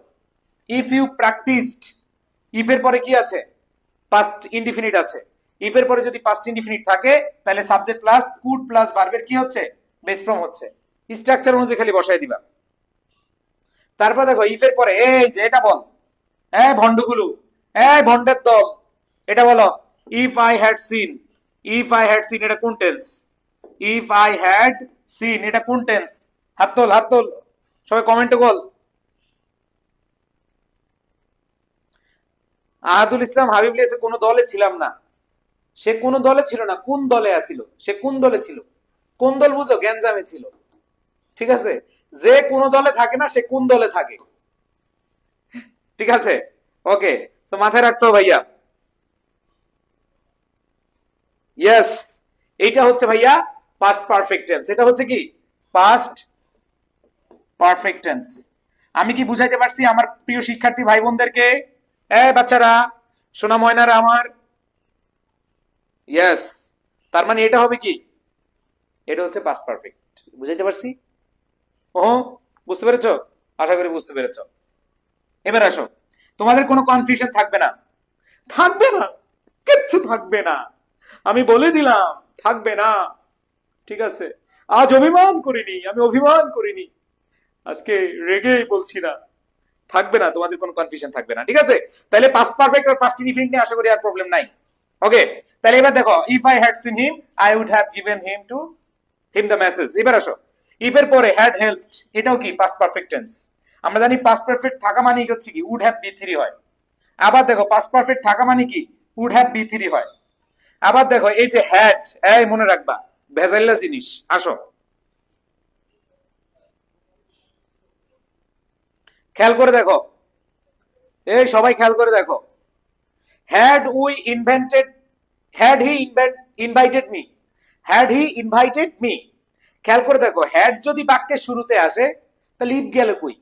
ইফ ইউ প্র্যাকটিসড, ইফ এর পরে কি আছে? পাস্ট ইনডিফিনিট আছে। ইফ এর পরে যদি পাস্ট ইনডিফিনিট থাকে তাহলে সাবজেক্ট প্লাস কুড প্লাস ভার্বের কি হচ্ছে? বেস ফ্রম হচ্ছে। স্ট্রাকচার অনুযায়ী খালি বসায় দিবা। তারপর দেখো ইফ এর পরে এই যে এটা বল, এই ভন্ডগুলো, এই ভন্ডের দল, এটা বলো if I had scene. If I had scene এটা কোন tense? If I had scene এটা কোন টেন্স? হাত তোল, হাত তোল, সবাই কমেন্টে বল। আহাদুল ইসলাম হাবিব লিখেছে কোন দলে ছিলাম না। সে কোন দলে ছিল না, কোন দলে আছিল? সে কোন দলে ছিল? কোন দল বুঝো? গ্যাঞ্জামে ছিল। ঠিক আছে, যে কোন দলে থাকে না সে কোন দলে থাকে। ঠিক আছে, ওকে, তো মাথায় রাখতো ভাইয়া। ইয়েস, এইটা হচ্ছে ভাইয়া পাস্ট পারফেক্ট টেন্স। এটা হচ্ছে কি? Past perfect tense. আমি কি বুঝাইতে পারছি আমার প্রিয় শিক্ষার্থী ভাই বোনদেরকে? বাচ্চারা, সোনা ময়নারা আমার, ইয়েস, তার মানে এটা হবে কি? এটা হচ্ছে পাস্ট পারফেক্ট। বুঝাইতে পারছি? ও, বুঝতে পেরেছো? আশা করি বুঝতে পেরেছো। এবার আসো, তোমাদের কোনো কনফিউশন থাকবে না, থাকবে না, কিচ্ছু থাকবে না, আমি বলে দিলাম থাকবে না। ঠিক আছে, আজ অভিমান করিনি, আমি অভিমান করিনি। আজকে রেগেই বলছি না, থাকবে না, তোমাদের কোনো কনফিউশন থাকবে না, ঠিক আছে? তাহলে পাস্ট পারফেক্ট আর পাস্ট ইনডিফিনিট নিয়ে আশা করি আর প্রবলেম নাই। ওকে, তাহলে এবার দেখো, if I had seen him I would have given him the message. এবার আসো, ইফ এর পরে হ্যাড হেল্পড, এটাও কি পাস্ট পারফেক্ট টেন্স। আমরা জানি পাস্ট পারফেক্ট থাকা মানে কি হচ্ছে কি উড হ্যাভ বি থ্রি হয়। আবার দেখো পাস্ট পারফেক্ট থাকা মানে কি উড হ্যাভ বি থ্রি হয়। আবার দেখো এই যে হ্যাড, এই মনে রাখবা ভেজাইলা জিনিস। আসো খেয়াল করে দেখো, এই সবাই খেয়াল করে দেখো, had we invented, had he invited me, had he invited me. খেয়াল করে দেখো, হ্যাড যদি বাক্যের শুরুতে আসে তাহলে ইফ গেল কই?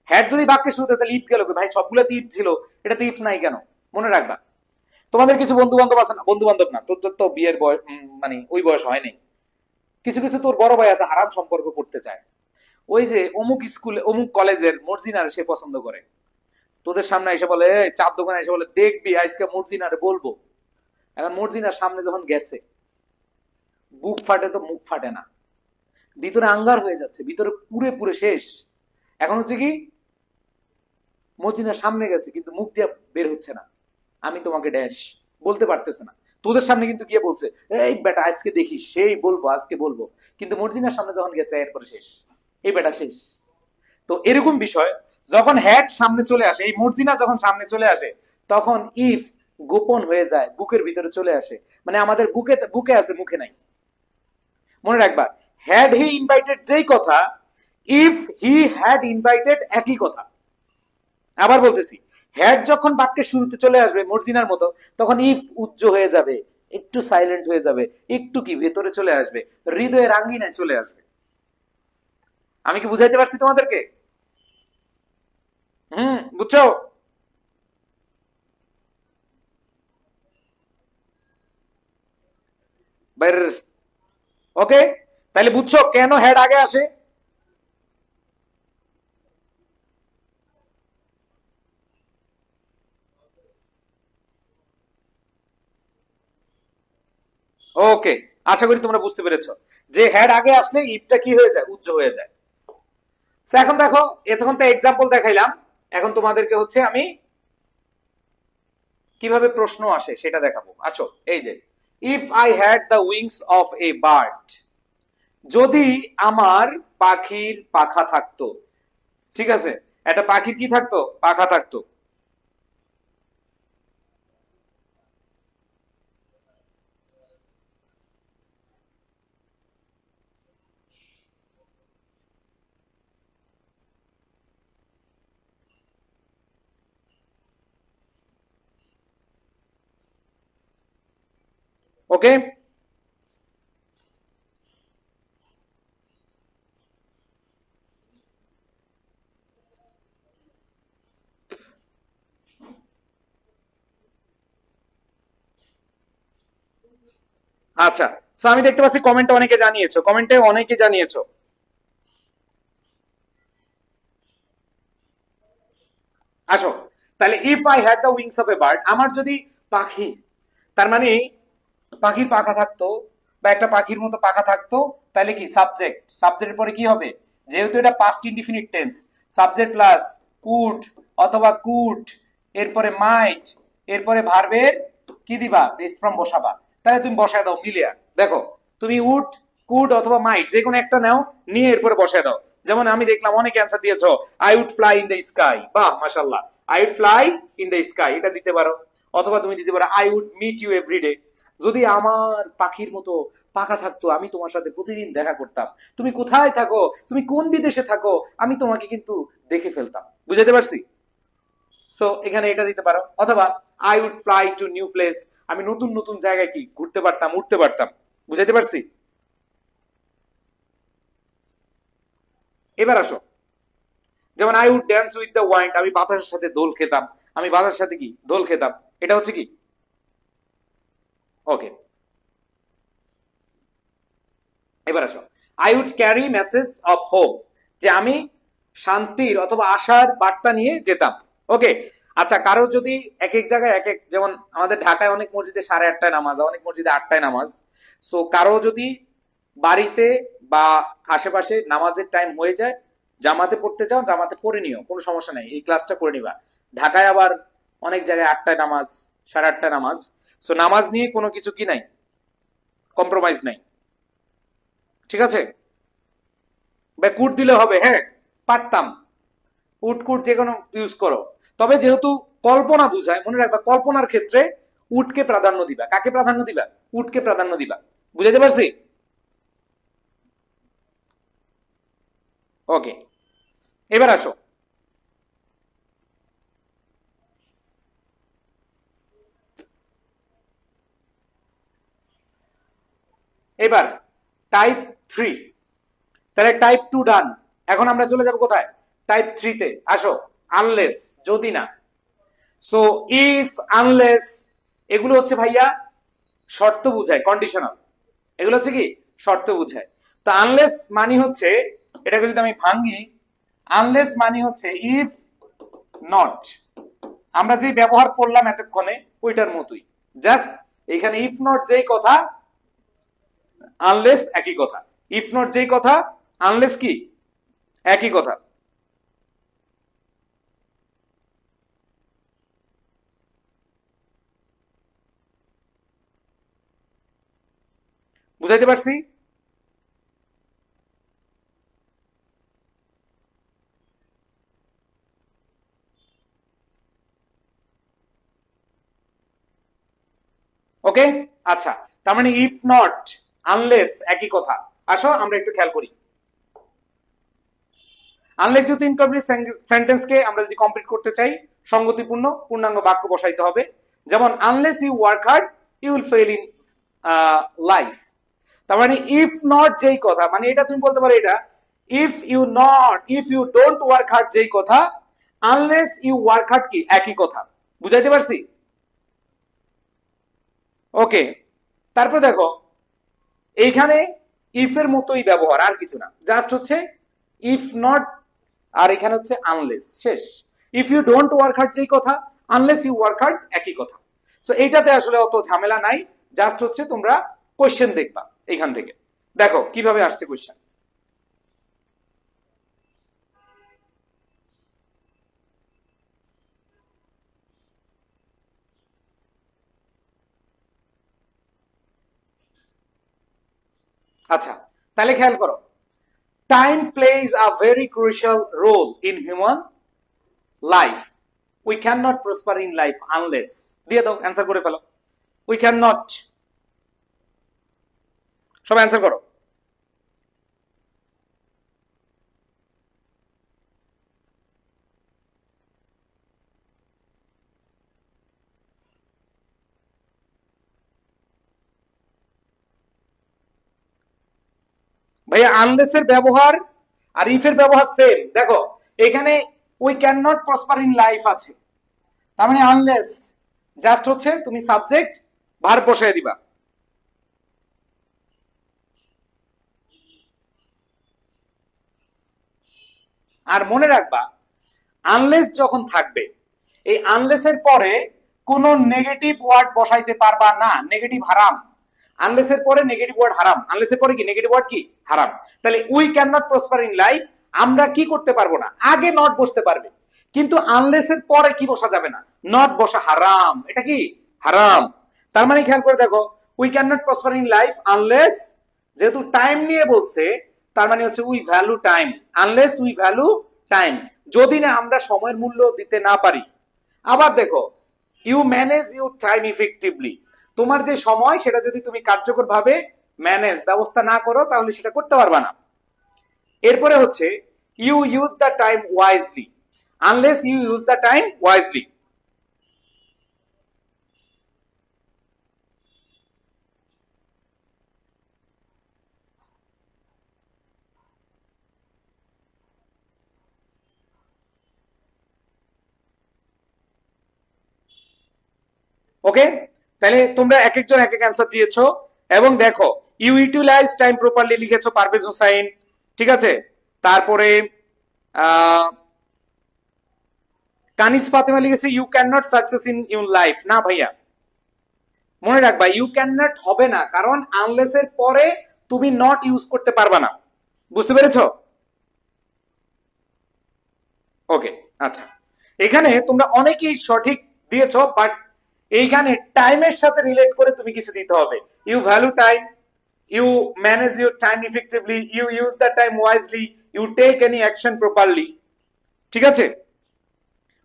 হ্যাড যদি বাক্যের শুরুতে, তাহলে ইফ গেল কই? ভাই সবগুলোতে ইফ ছিল, এটাতে ইফ নাই কেন? মনে রাখবা। তোমাদের কিছু বন্ধু বান্ধব আছে না, বন্ধু বান্ধব না, তোর তোর তো বিয়ের বয়স, মানে ওই বয়স হয়নি, কিছু কিছু তোর বড় ভাই আছে আরাম সম্পর্ক করতে চায়, ওই যে অমুক স্কুলে অমুক কলেজের মর্জিনার সে পছন্দ করে, তোদের সামনে এসে বলে, চার দোকানে এসে বলে দেখবি আজকে মর্জিনারে বলবো। এখন মর্জিনার সামনে যখন গেছে, বুক ফাটে তো মুখ ফাটে না, ভিতরে আঙ্গার হয়ে যাচ্ছে, ভিতরে পুরে পুরে শেষ। এখন হচ্ছে কি, মর্জিনার সামনে গেছে কিন্তু মুখ দিয়ে বের হচ্ছে না, আমি তোমাকে ড্যাশ বলতে পারতেছে না। তোদের সামনে কিন্তু গিয়ে বলছে, এই বেটা আজকে দেখিস, সেই বলবো আজকে বলবো, কিন্তু মর্জিনার সামনে যখন গেছে এরপরে শেষ, এই বেটা শেষ। তো এরকম বিষয়, যখন হ্যাড সামনে চলে আসে, এই মর্জিনা যখন সামনে চলে আসে, তখন ইফ গোপন হয়ে যায়, বুকের ভিতরে চলে আসে, মানে আমাদের বুকে বুকে আছে মুখে নাই। মনে রাখবা, হ্যাড হি ইনভাইটেড যেই কথা, ইফ হি হ্যাড ইনভাইটেড একই কথা। আবার বলতেছি, হ্যাড যখন বাক্যের শুরুতে চলে আসবে মর্জিনার মতো, তখন ইফ উজ্জ হয়ে যাবে, একটু সাইলেন্ট হয়ে যাবে, একটু কি ভেতরে চলে আসবে, হৃদয়ের আঙ্গিনায় চলে আসবে। আমি কি বুঝাইতে পারছি তোমাদেরকে? বুঝছো? বাইর, ওকে, তাহলে বুঝছো কেন হেড আগে আসে? ওকে, আশা করি তোমরা বুঝতে পেরেছো যে হেড আগে আসলে ইফটা কি হয়ে যায়, উজ্জ হয়ে যায়। তো এখন দেখো, এতক্ষণ তো এক্সাম্পল দেখাইলাম, এখন তোমাদেরকে হচ্ছে আমি কিভাবে প্রশ্ন আসে সেটা দেখাবো। আসো, এই যে, if I had the wings of a bird, যদি আমার পাখির পাখা থাকতো। ঠিক আছে, একটা পাখির কি থাকতো, পাখা থাকতো। ওকে, আচ্ছা, তো আমি দেখতে পাচ্ছি কমেন্টে অনেকে জানিয়েছো, কমেন্টে অনেকে জানিয়েছো। আসো, তাহলে if I had the wings of a bird, আমার যদি পাখি, তার মানে পাখির পাখা থাকতো, বা একটা পাখির মতো পাখা থাকতো, তাহলে কি সাবজেক্ট, সাবজেক্টের পরে কি হবে, যেহেতু এটা past indefinite tense, subject plus would অথবা কুড, এরপরে মাইট, এরপরে ভার্বের কি দিবা, বেস ফ্রম বসাবা। তাহলে তুমি বসায় দাও মিলিয়া, দেখো তুমি উড, কুড অথবা মাইট যে কোনো একটা নাও, নিয়ে এরপরে বসায় দাও। যেমন আমি দেখলাম অনেকে অ্যান্সার দিয়েছো, I would fly in the sky, বাহ মাশাআল্লাহ, I would fly in the sky, এটা দিতে পারো। অথবা তুমি দিতে পারো, I would meet you everyday, যদি আমার পাখির মতো পাখা থাকতো আমি তোমার সাথে প্রতিদিন দেখা করতাম, তুমি কোথায় থাকো, তুমি কোন বিদেশে থাকো, আমি তোমাকে কিন্তু দেখে ফেলতাম। বুঝাতে পারছি? সো এখানে এটা দিতে পারো। অথবা I would fly to new place, আমি নতুন নতুন জায়গায় কি ঘুরতে পারতাম, উঠতে পারতাম। বুঝাইতে পারছি? এবার আসো, যেমন I would dance with the wind, আমি বাতাসের সাথে দোল খেতাম, আমি বাতাসের সাথে কি দোল খেতাম, এটা হচ্ছে কি, ওকে। এবার আসো, I would carry message of hope, যে আমি শান্তির অথবা আশার বার্তা নিয়ে যেতাম। ওকে, আচ্ছা, কারো যদি এক এক জায়গায় এক এক, যেমন আমাদের ঢাকায় অনেক মসজিদে 8:30টায় নামাজ, অনেক মসজিদে 8টায় নামাজ। সো কারো যদি বাড়িতে বা আশেপাশে নামাজের টাইম হয়ে যায়, জামাতে পড়তে চাও জামাতে পড়ে নিও, কোনো সমস্যা নাই, এই ক্লাসটা করে নিবা। ঢাকায় আবার অনেক জায়গায় 8টায় নামাজ, 8:30টায় নামাজ, সো নামাজ নিয়ে কোনো কিছু কি নাই, কম্প্রোমাইজ নাই, ঠিক আছে? বা কুট দিলে হবে, হ্যাঁ পারতাম, উট কুট যে কোনো ইউজ করো, তবে যেহেতু কল্পনা বুঝায়, মনে রাখবা কল্পনার ক্ষেত্রে উটকে প্রাধান্য দিবা। কাকে প্রাধান্য দিবা? উটকে প্রাধান্য দিবা। বুঝাইতে পারছি? ওকে, এবার আসো, এবার টাইপ 3, তাহলে টাইপ 2 ডান। এখন আমরা চলে যাব কোথায়? টাইপ 3 তে। আসো, আনলেস, যদি না। সো ইফ, আনলেস এগুলো হচ্ছে ভাইয়া শর্ত বুঝায়, কন্ডিশনাল। এগুলো হচ্ছে কি? শর্ত বুঝায়। তো আনলেস মানে হচ্ছে, এটাকে যদি আমি ভাঙি, আনলেস মানে হচ্ছে ইফ নট, আমরা যে ব্যবহার করলাম এতক্ষণে ওইটার মতোই, জাস্ট এখানে ইফ নট যেই কথা, আনলেস একই কথা। ইফ নট যেই কথা, আনলেস কি একই কথা। বুঝাইতে পারছি? ওকে, আচ্ছা, তার মানে ইফ নট, আনলেস একই কথা। আসো আমরা একটু খেয়াল করি। আনলেস যদি ইনকমপ্লিট সেন্টেন্সকে আমরা যদি কমপ্লিট করতে চাই, সঙ্গতিপূর্ণ পূর্ণাঙ্গ বাক্য বসাইতে হবে। যেমন unless you work hard you will fail in life. তার মানে ইফ নট যেই কথা, মানে এটা তুমি বলতে পারো এটা if you not, if you don't work hard যেই কথা, আনলেস ইউ ওয়ার্ক হার্ড কি একই কথা। বুঝাইতে পারছি? ওকে, তারপর দেখো এইখানে ইফ এর মতোই ব্যবহার, আর কিছু না, জাস্ট হচ্ছে ইফ নট, আর এখানে হচ্ছে আনলেস, শেষ। If you don't work hard যেই কথা, আনলেস ইউ ওয়ার্ক হার্ড একই কথা। সো এইটাতে আসলে অত ঝামেলা নাই, জাস্ট হচ্ছে তোমরা কোশ্চেন দেখবা এখান থেকে। দেখো কিভাবে আসছে কোশ্চেন। আচ্ছা, তাহলে খেয়াল করো, time plays a very crucial role in human life. We can not prosper in life unless, দিয়ে দাও, অ্যান্সার করে ফেলো। উই ক্যান নট, সব অ্যান্সার করো। ভাইয়া আনলেস এর ব্যবহার আর ইফ এর ব্যবহার সেম। দেখো এখানে we can not prosper in life আছে, তার মানে আনলেস জাস্ট হচ্ছে তুমি সাবজেক্ট ভার্ব বসায় দিবা। আর মনে রাখবা আনলেস যখন থাকবে, এই আনলেস এর পরে কোন নেগেটিভ ওয়ার্ড বসাইতে পারবা না, নেগেটিভ হারাম। আনলেস এর পরে নেগেটিভ ওয়ার্ড হারাম, আনলেস এর পরে কি নেগেটিভ ওয়ার্ড কি হারাম। তাহলে we can not prosper in life, আমরা কি করতে পারবো না, আগে নট বসতে পারবে, কিন্তু আনলেস এর পরে কি বসা যাবে না, নট বসা হারাম, এটা কি হারাম। তার মানে খেয়াল করে দেখো, we can not prosper in life unless, যেহেতু টাইম নিয়ে বলছে, তার মানে হচ্ছে we value time, unless we value time, যদি না আমরা সময়ের মূল্য দিতে না পারি। আবার দেখো, you manage your time effectively, তোমার যে সময় সেটা যদি তুমি কার্যকরভাবে ম্যানেজ ব্যবস্থা না করো তাহলে সেটা করতে পারবা না। এরপরে হচ্ছে you use the time wisely, unless you use the time wisely. Okay, তাহলে তোমরা এক একজন এক এক অ্যান্সার দিয়েছো, এবং দেখো ইউ ইউটিলাইজ টাইম প্রপারলি লিখেছো পারভেজ হোসাইন, ঠিক আছে। তারপরে কানিস ফাতেমা লিখেছে you can not success in your life. না ভাইয়া, মনে রাখবা ইউ ক্যান নট হবে না, কারণ আনলেস এর পরে তুমি নট ইউজ করতে পারবা না। বুঝতে পেরেছো? ওকে, আচ্ছা, এখানে তোমরা অনেকেই সঠিক দিয়েছো, বাট এইখানে টাইমের সাথে রিলেট করে তুমি কিছু দিতে হবে। You value time, you manage your time effectively, you use the time wisely, you take any action properly. ঠিক আছে,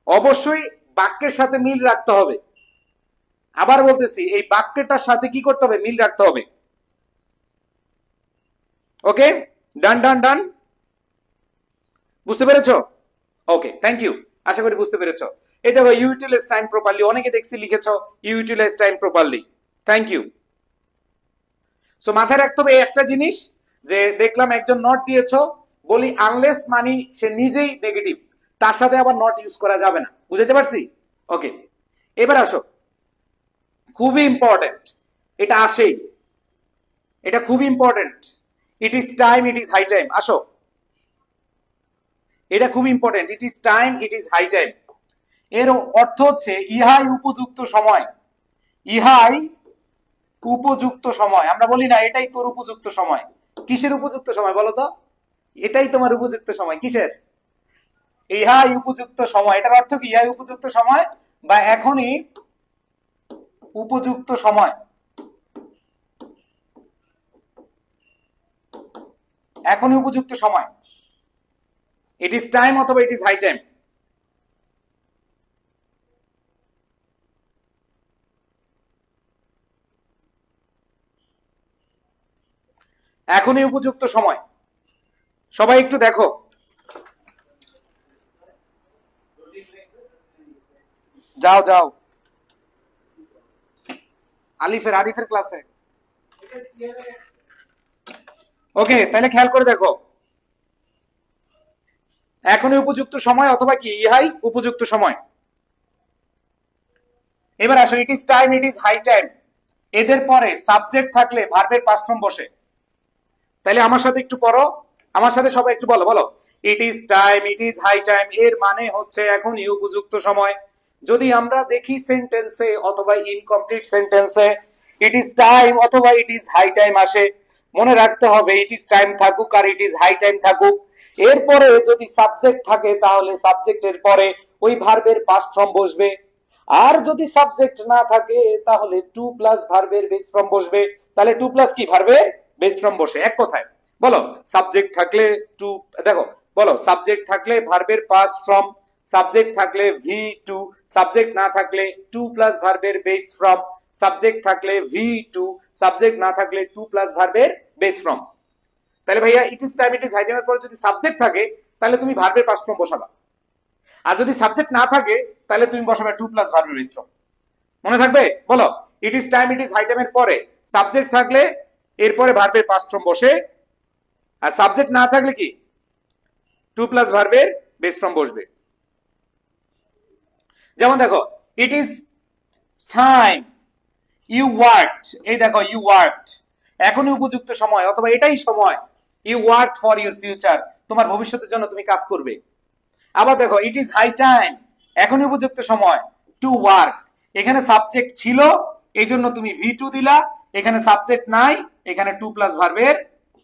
অবশ্যই বাক্যের সাথে মিল রাখতে হবে। আবার বলতেছি, এই বাক্যটার সাথে কি করতে হবে? মিল রাখতে হবে। ওকে, ডান ডান ডান, বুঝতে পেরেছো? ওকে, থ্যাংক ইউ, আশা করি বুঝতে পেরেছো। এই দেখো, ইউটিলাইজ টাইম প্রপারলি, অনেকে দেখছি লিখেছো utilize time properly, thank you. So মাথায় রাখতে হবে একটা জিনিস, যে দেখলাম একজন নট দিয়েছো, বলি আনলেস মানি সে নিজেই নেগেটিভ, তার সাথে আবার নট ইউজ করা যাবে না, বুঝতে পারছি? ওকে, এবার আসো, খুবই ইম্পর্টেন্ট, এটা আসেই, এটা খুব important. It is time, it is high time. আসো, এটা খুব important. It is time, it is high time, এর অর্থ হচ্ছে ইহাই উপযুক্ত সময়। ইহাই উপযুক্ত সময়। আমরা বলি না এটাই তোর উপযুক্ত সময়। কিসের উপযুক্ত সময় বলো তো? এটাই তোমার উপযুক্ত সময়। কিসের? ইহাই উপযুক্ত সময়। এটার অর্থ কি? ইহাই উপযুক্ত সময় বা এখনই উপযুক্ত সময়, এখনই উপযুক্ত সময়। ইট ইজ টাইম অথবা ইট ইজ হাই টাইম। এখনই উপযুক্ত সময়। সবাই একটু দেখো, যাও যাও আরিফের ক্লাসে। ওকে, তাহলে খেয়াল করে দেখো, এখনই উপযুক্ত সময় অথবা কি ইহাই উপযুক্ত সময়। এবার আসো, it is time, it is high time, এদের পরে সাবজেক্ট থাকলে ভার্বের পাস্ট ফর্ম বসে। তাহলে আমার সাথে একটু পড়ো, আমার সাথে সবাই একটু বলো, বলো it is time, it is high time, এর মানে হচ্ছে এখনই উপযুক্ত সময়। যদি আমরা দেখি সেন্টেন্সে অথবা ইনকমপ্লিট সেন্টেন্সে ইট ইজ টাইম অথবা ইট ইজ হাই টাইম আসে, মনে রাখতে হবে ইট ইজ টাইম থাকুক আর ইট ইজ হাই টাইম থাকুক, এরপরে যদি সাবজেক্ট থাকে তাহলে সাবজেক্টের পরে ওই ভার্বের পাস্ট ফর্ম বসবে। আর যদি সাবজেক্ট না থাকে তাহলে টু প্লাস ভার্বের বেস ফর্ম বসবে। তাহলে টু প্লাস কি ভার্বের বেস ফর্ম বসে। এক কথায় বলো, সাবজেক্ট থাকলে টু, দেখো বলো, সাবজেক্ট থাকলে ভার্বের পাস্ট ফর্ম, সাবজেক্ট থাকলে ভি টু, সাবজেক্ট না থাকলে টু প্লাস ভার্বের বেস ফর্ম, সাবজেক্ট থাকলে ভি টু, সাবজেক্ট না থাকলে টু প্লাস ভার্বের বেস ফর্ম। তাহলে ভাইয়া it is time, it is high টাইমের পরে যদি সাবজেক্ট থাকে তাহলে তুমি ভার্বের পাস্ট ফর্ম বসাবা, আর যদি সাবজেক্ট না থাকে তাহলে তুমি বসাবে টু প্লাস ভার্বের বেস ফর্ম। মনে থাকবে? বলো, it is time, it is high টাইমের পরে সাবজেক্ট থাকলে এরপরে ভার্বের পাস্ট ফর্ম বসে, আর সাবজেক্ট না থাকলে কি টু প্লাস ভার্বের বেস ফর্ম বসবে। যেমন দেখো, it is time you worked, এই দেখো ইউ ওয়ার্কড, এখনই উপযুক্ত সময় অথবা এটাই সময়। You work for your future, তোমার ভবিষ্যতের জন্য তুমি কাজ করবে। আবার দেখো, ইট ইজ হাই টাইম, এখনই উপযুক্ত সময় টু ওয়ার্ক, এখানে সাবজেক্ট ছিল এই জন্য তুমি ভি টু দিলা, এখানে সাবজেক্ট নাই, এখানে টু প্লাস ভার্বের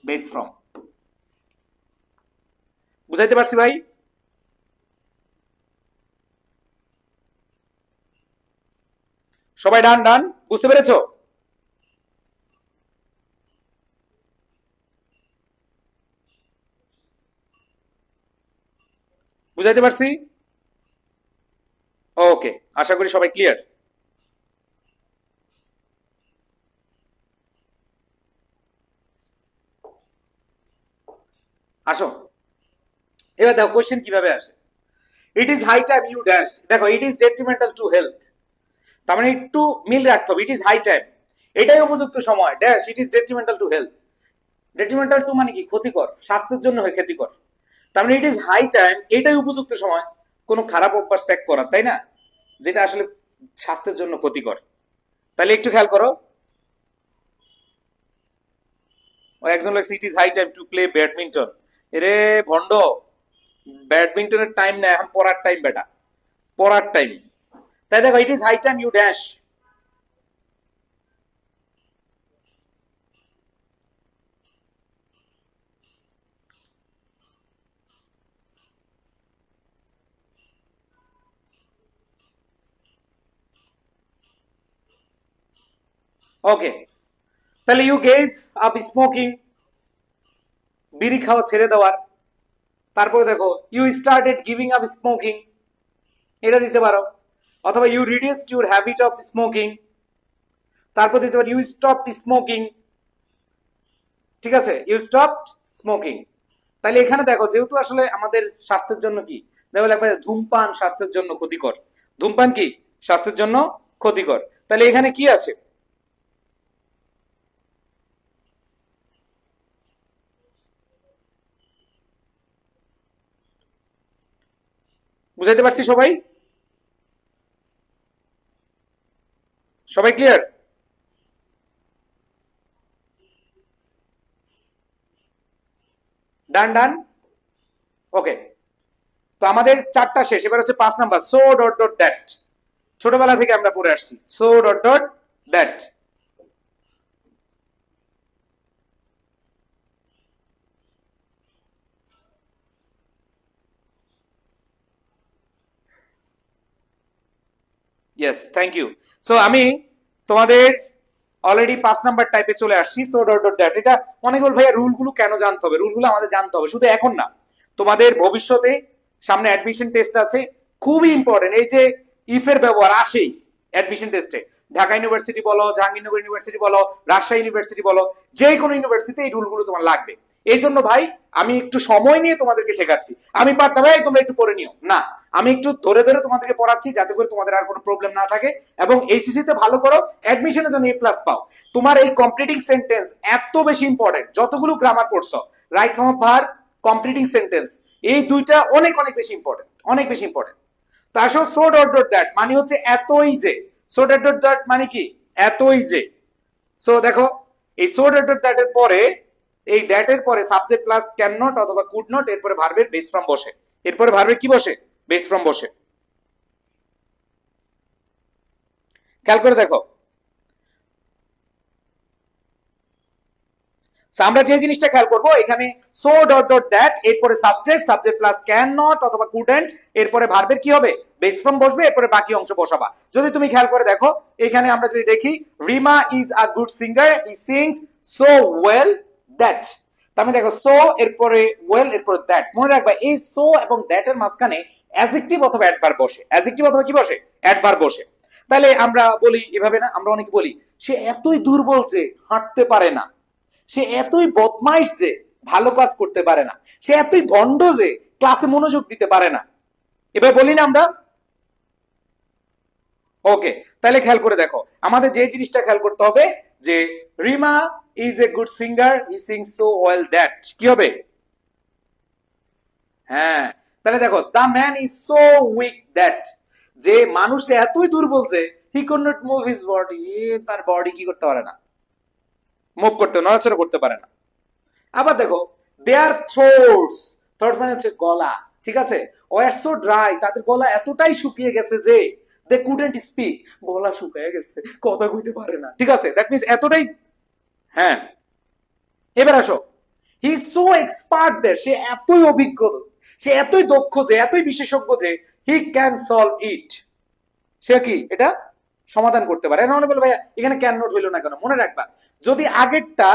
বেস ফর্ম। বুঝাইতে পারছি ভাই? সবাই ডান ডান, বুঝতে পেরেছো? বুঝাইতে পারছি? ওকে, আশা করি সবাই ক্লিয়ার। আসো, এবার দেখো কোশ্চেন কিভাবে আসে। It is high time you dash, দেখো it is detrimental to health, তার মানে একটু মিল রাখতে হবে। ইট ইজ হাই টাইম, এটাই উপযুক্ত সময় dash, it is detrimental to health. Detrimental two মানে কি? ক্ষতিকর, স্বাস্থ্যের জন্য হয় ক্ষতিকর। তার মানে ইট ইজ হাই টাইম, এটাই উপযুক্ত সময় কোনো খারাপ অভ্যাস ত্যাগ করার, তাই না? যেটা আসলে স্বাস্থ্যের জন্য ক্ষতিকর। তাহলে একটু খেয়াল করো, ও একজন লাগছে it is high time to play badminton. এরে ভন্ড, ব্যাডমিন্টনের টাইম না, এখন পড়ার টাইম বেটা, পড়ার টাইম। তাই দেখো, it is high time you dash, okay, তাহলে ইউ গেভ আপ স্মোকিং, বিড়ি খাওয়া ছেড়ে দেওয়ার। তারপরে দেখো you started giving up smoking, এটা দিতে পারো। অথবা you reduced your habit of smoking, তারপর দিতে পারো ইউ স্টপড স্মোকিং। ঠিক আছে, ইউ স্টপড স্মোকিং। তাহলে এখানে দেখো যেহেতু আসলে আমাদের স্বাস্থ্যের জন্য কি দেখো লাগবে, ধূমপান স্বাস্থ্যের জন্য ক্ষতিকর। ধূমপান কি স্বাস্থ্যের জন্য ক্ষতিকর। তাহলে এখানে কি আছে? বুঝাইতে পারছি সবাই? সবাই ক্লিয়ার? ডান ডান। ওকে, তো আমাদের চারটা শেষ, এবার হচ্ছে 5 number, so dot dot that. ছোটবেলা থেকে আমরা পড়ে আসছি so dot dot that. Yes, thank you. So আমি তোমাদের অলরেডি 5 নাম্বার টাইপে চলে আসছি, সো ডট ডট দ্যাট। এটা অনেক বল ভাইয়া রুলগুলো কেন জানতে হবে? রুলগুলো আমাদের জানতে হবে শুধু এখন না, তোমাদের ভবিষ্যতে সামনে অ্যাডমিশন টেস্ট আছে, খুবই ইম্পর্টেন্ট। এই যে ইফের ব্যবহার আসেই অ্যাডমিশন টেস্টে, ঢাকা ইউনিভার্সিটি বলো, জাহাঙ্গীরনগর ইউনিভার্সিটি বলো, রাজশাহী ইউনিভার্সিটি বলো, যে কোনো ইউনিভার্সিটিতে এই রুলগুলো তোমার লাগবে। এই জন্য ভাই আমি একটু সময় নিয়ে তোমাদেরকে শেখাচ্ছি। আমি পারতাম ভাই তোমরা একটু পড়ে নিও না, আমি একটু ধরে ধরে তোমাদেরকে পড়াচ্ছি যাতে করে তোমাদের আর কোনো প্রবলেম না থাকে এবং এইচএসসি তে ভালো করো, অ্যাডমিশনে যেন এ প্লাস পাও। তোমার এই কমপ্লিটিং সেন্টেন্স এত বেশি ইম্পর্টেন্ট, যতগুলো গ্রামার পড়ছো, right form of verb, completing sentence, এই দুইটা অনেক অনেক বেশি ইম্পর্টেন্ট, অনেক বেশি ইম্পর্টেন্ট। তো আসো সো ডট ডট দ্যাট মানে হচ্ছে এতই যে, সো ডট ডট দ্যাট মানে কি এতই যে। সো দেখো এই সো ডট ডট দ্যাট এর পরে, এই দ্যাট এর পরে সাবজেক্ট প্লাস ক্যান নট অথবা কুড নট, এরপরে ভার্বের বেস ফর্ম বসে। এরপরে ভার্বের কি বসে? বেস ফর্ম বসে। খেয়াল করে দেখো, আমরা যে জিনিসটা খেয়াল করবো এখানে, সো ডট ডট দ্যাট এরপরে subject, subject plus can not অথবা কুডেন্ট, এরপরে ভার্বের কি হবে? বেস ফর্ম বসবে, এরপরে বাকি অংশ বসাবা। যদি তুমি খেয়াল করে দেখো এখানে আমরা যদি দেখি, Rima is a good singer, he sings so well that. তার মানে দেখো সো এরপরে ওয়েল এরপরে দ্যাট। মনে রাখবা এই সো এবং দ্যাট এর মাঝখানে অ্যাডজেক্টিভ অথবা অ্যাডভার্ব বসে, অ্যাডজেক্টিভ অথবা কি বসে? অ্যাডভার্ব বসে। তাহলে আমরা বলি এভাবে না, আমরা অনেকে বলি সে এতই দুর্বল যে হাঁটতে পারে না, সে এতই বদমাইশ যে ভালো কাজ করতে পারে না, সে এতই ভণ্ড যে ক্লাসে মনোযোগ দিতে পারে না। এবার বলি না আমরা? ওকে, তাহলে খেয়াল করে দেখো আমাদের যে জিনিসটা খেয়াল করতে হবে যে Rima is a good singer, he sings so well that কি হবে? হ্যাঁ, তাহলে দেখো the man is so weak that, যে মানুষটা এতই দুর্বল যে he could not move his body, তার বডি কি করতে পারে না, মুভ করতে, নড়াচড়া করতে পারে না। আবার দেখো দেয়ার থ্রোটস, থ্রোট মানে হচ্ছে গলা, ঠিক আছে, ওয়ার সো ড্রাই, তাদের গলা এতটাই শুকিয়ে গেছে যে দে কুডেন্ট স্পিক, গলা শুকিয়ে গেছে, কথা কইতে পারে না। ঠিক আছে, দ্যাট মিন্স এতটাই। হ্যাঁ, এবার আসো, হি সো এক্সপার্ট দে, সে এতই অভিজ্ঞ, সে এতই দক্ষ যে, এতই বিশেষজ্ঞ যে হি ক্যান সলভ ইট, সে কি এটা সমাধান করতে পারে। এখন বলে ভাইয়া এখানে ক্যান নোট হইলো না কেন? মনে রাখবা যদি আগেরটা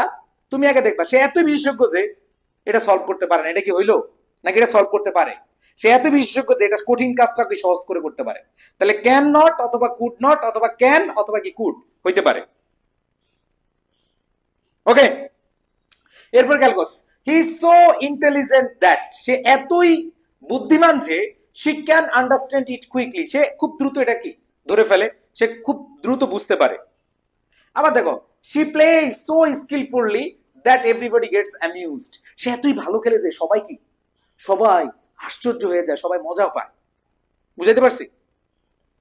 তুমি আগে দেখবা, সে এত বিশেষজ্ঞ যে এটা সলভ করতে পারে না, এটা কি হইলো? নাকি এটা সলভ করতে পারে? সে এত বিশেষজ্ঞ যে এটা কঠিন কাজটা কি সহজ করে করতে পারে। তাহলে ক্যান নট অথবা কুড নট অথবা ক্যান অথবা কি কুড হইতে পারে। ওকে, এরপর ক্যালকস, he is so intelligent that, সে এতই বুদ্ধিমান যে she can understand it quickly, সে খুব দ্রুত এটা কি ধরে ফেলে, সে খুব দ্রুত বুঝতে পারে। আবার দেখো she play so skillfully that everybody gets amused, সে এতই ভালো খেলে যে সবাই কি, সবাই আশ্চর্য হয়ে যায়, সবাই মজা পায়। বুঝাইতে পারছি?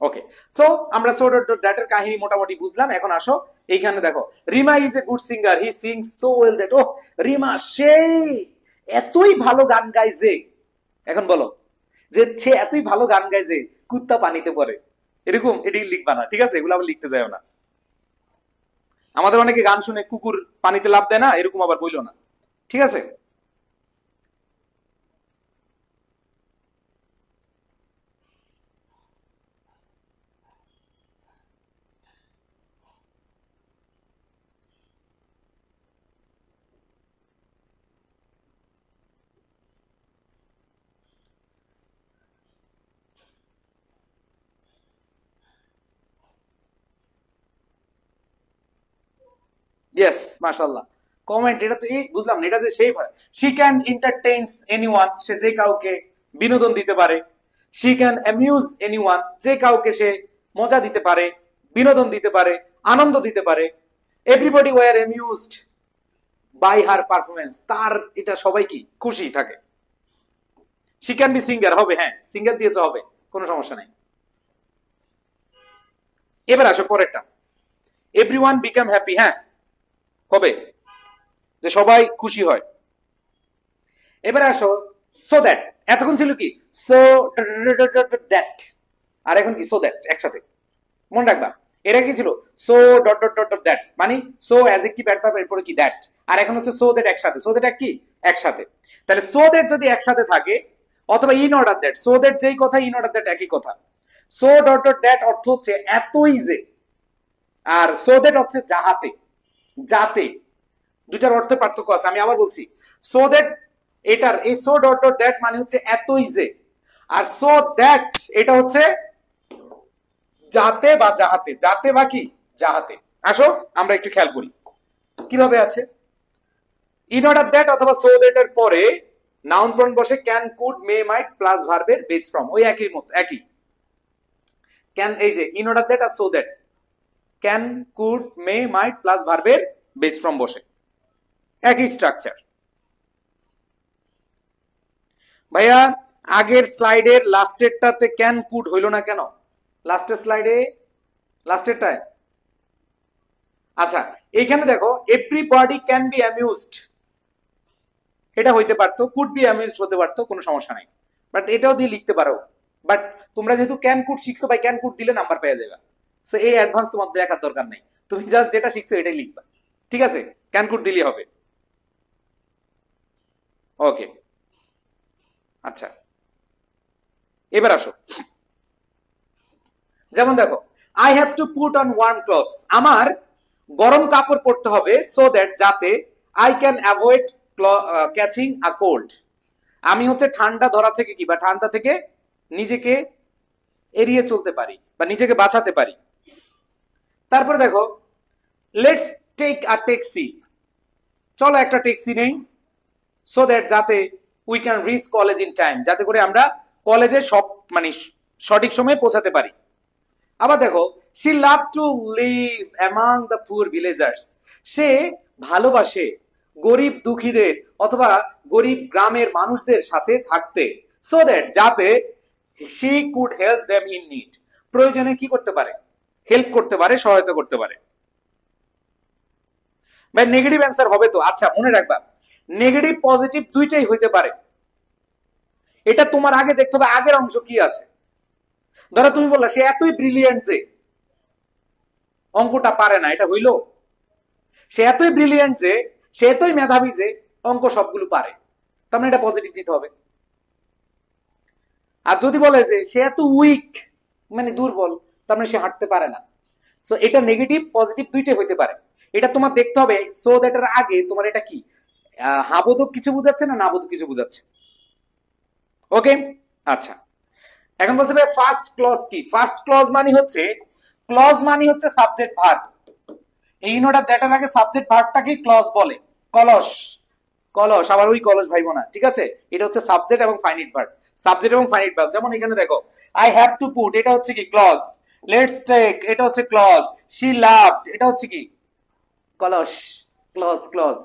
ওকে, সো আমরা সো ডট ডট দ্যাটের কাহিনী মোটামুটি বুঝলাম। এখন আসো এইখানে দেখো, Rima is a good singer, he sings so well that, ও রিমা সেই এতই ভালো গান গায় যে, এখন বলো যে সে এতই ভালো গান গায় যে কুত্তা পানিতে পড়ে, এরকম এটি লিখবা না, ঠিক আছে? এগুলো আবার লিখতে যাও না। আমাদের অনেকে গান শুনে কুকুর পানিতে লাফ দেয় না, এরকম আবার বইলো না, ঠিক আছে? ইয়েস, মাশাআল্লাহ। কমেন্ট, এটা তো এই বুঝলাম না, এটা যে সেই শি ক্যান এন্টারটেইনস এনিওয়ান, সে যে কাউকে বিনোদন দিতে পারে। শি ক্যান অ্যামিউজ এনিওয়ান, যে কাউকে সে মজা দিতে পারে, বিনোদন দিতে পারে, আনন্দ দিতে পারে। Everybody were amused by her performance, তার এটা সবাই কি খুশি থাকে। শি ক্যান বি সিঙ্গার, হবে, হ্যাঁ সিঙ্গার দিয়েছে, হবে, কোনো সমস্যা নাই। এবার আসো পরেরটা, এভরিওয়ান বিকাম হ্যাপি, হ্যাঁ হবে, যে সবাই খুশি হয়। এবার আসো সো দ্যাট, এতক্ষণ ছিল কি সো দ্যাট, আর এখন কি সো দ্যাট একসাথে, মনে রাখবা। এটা কি ছিল so dot dot dot that, মানে সো অ্যাডজেক্টিভ অ্যাডভার্ব এরপরে কি দ্যাট, আর এখন হচ্ছে সো দ্যাট একসাথে। সো দ্যাট কি একসাথে, তাহলে সো দ্যাট যদি একসাথে থাকে অথবা in order that, so that যেই কথা ইন অর্ডার দ্যাট একই কথা। সো ডট ডট দ্যাট অর্থ হচ্ছে এতই যে, আর সো দ্যাট হচ্ছে যাহাতে, যাতে। দুটার অর্থে পার্থক্য আছে, আমি আবার বলছি। সো দ্যাট, এটার এই সো ডট ডট দ্যাট মানে হচ্ছে এতই যে, আর সো দ্যাট এটা হচ্ছে যাতে বা যাহাতে, যাতে বা কি যাহাতে। আসো আমরা একটু খেয়াল করি কিভাবে আছে। ইন অর্ডার দ্যাট অথবা সো দ্যাট এর পরে নাউন প্রনাউন বসে can, could, may, might plus ভার্বের বেস ফ্রম, ওই একই মত, একই। ক্যান, এই যে ইন অর্ডার দ্যাট আর so that, can, could, may, might plus ভার্বের বেস ফ্রম বসে, একই স্ট্রাকচার। ভাইয়া আগের স্লাইডের লাস্টেরটাতে ক্যান, কুড হইল না কেন? লাস্টের স্লাইডে, লাস্টেরটায়, আচ্ছা এইখানে দেখো এভরিবডি ক্যান বি অ্যামিউজড, এটা হইতে পারতো, কুড বি অ্যামিউজড হতে পারতো, কোনো সমস্যা নাই, বাট এটাও দিয়ে লিখতে পারো। বাট তোমরা যেহেতু ক্যান, কুড শিখছো, ভাই ক্যান, কুড দিলে নাম্বার পেয়ে যাবে, সো এই অ্যাডভান্স তোমার দেখার দরকার নাই, তুমি জাস্ট যেটা শিখছো এটাই লিখবা, ঠিক আছে? ক্যান, কুড দিলেই হবে। ওকে, আচ্ছা এবার আসো, যেমন দেখো I have to put on warm clothes, আমার গরম কাপড় পরতে হবে, সো দ্যাট যাতে I can avoid catching a cold, আমি হচ্ছে ঠান্ডা ধরা থেকে কি বা ঠান্ডা থেকে নিজেকে এড়িয়ে চলতে পারি বা নিজেকে বাঁচাতে পারি। তারপরে দেখো লেটস টেক আ ট্যাক্সি, চলো একটা ট্যাক্সি নেই, সো দ্যাট যাতে we can reach college in time, যাতে করে আমরা কলেজে সব মানে সঠিক সময়ে পৌঁছাতে পারি। আবার দেখো she love to live among the poor villagers, সে ভালোবাসে গরিব দুঃখীদের অথবা গরিব গ্রামের মানুষদের সাথে থাকতে, সো দ্যাট যাতে she could help them in need, প্রয়োজনে কি করতে পারে, হেল্প করতে পারে, সহায়তা করতে পারে। ভাই নেগেটিভ অ্যান্সার হবে তো, আচ্ছা মনে রাখবা নেগেটিভ পজিটিভ দুইটাই হইতে পারে, এটা তোমার আগে দেখতে হবে আগের অংশ কি আছে। ধরো তুমি বললা সে এতই ব্রিলিয়েন্ট যে অঙ্কটা পারে না, এটা হইল? সে এতই ব্রিলিয়েন্ট যে, সে এতই মেধাবী যে অঙ্ক সবগুলো পারে, তার মানে এটা পজিটিভ দিতে হবে। আর যদি বলে যে সে এত উইক, মানে দুর্বল, তার মানে সে হাঁটতে পারে না, সো এটা নেগেটিভ পজিটিভ দুইটাই হইতে পারে। এটা তোমার দেখতে হবে সো দ্যাট এর আগে তোমার এটা কি হাবোধক কিছু বুঝাচ্ছে না নাবোধক কিছু বুঝাচ্ছে। ওকে, আচ্ছা এখন বলছে ভাই ফার্স্ট ক্লজ কি? ফার্স্ট ক্লজ মানে হচ্ছে, ক্লজ মানে হচ্ছে সাবজেক্ট ভার্ব, এই ইন অর্ডার দ্যাটের আগে সাবজেক্ট ভার্বটাকে ক্লজ বলে। কলস, কলস, আবার ওই কলস ভাইবো না, ঠিক আছে? এটা হচ্ছে সাবজেক্ট এবং ফাইনাইট ভার্ব, সাবজেক্ট এবং ফাইনাইট ভার্ব। যেমন এখানে দেখো আই হ্যাভ টু পুট, এটা হচ্ছে কি ক্লজ, লেটস টেক এটা হচ্ছে ক্লজ, শি লাভড এটা হচ্ছে কি কলস, ক্লজ ক্লজ।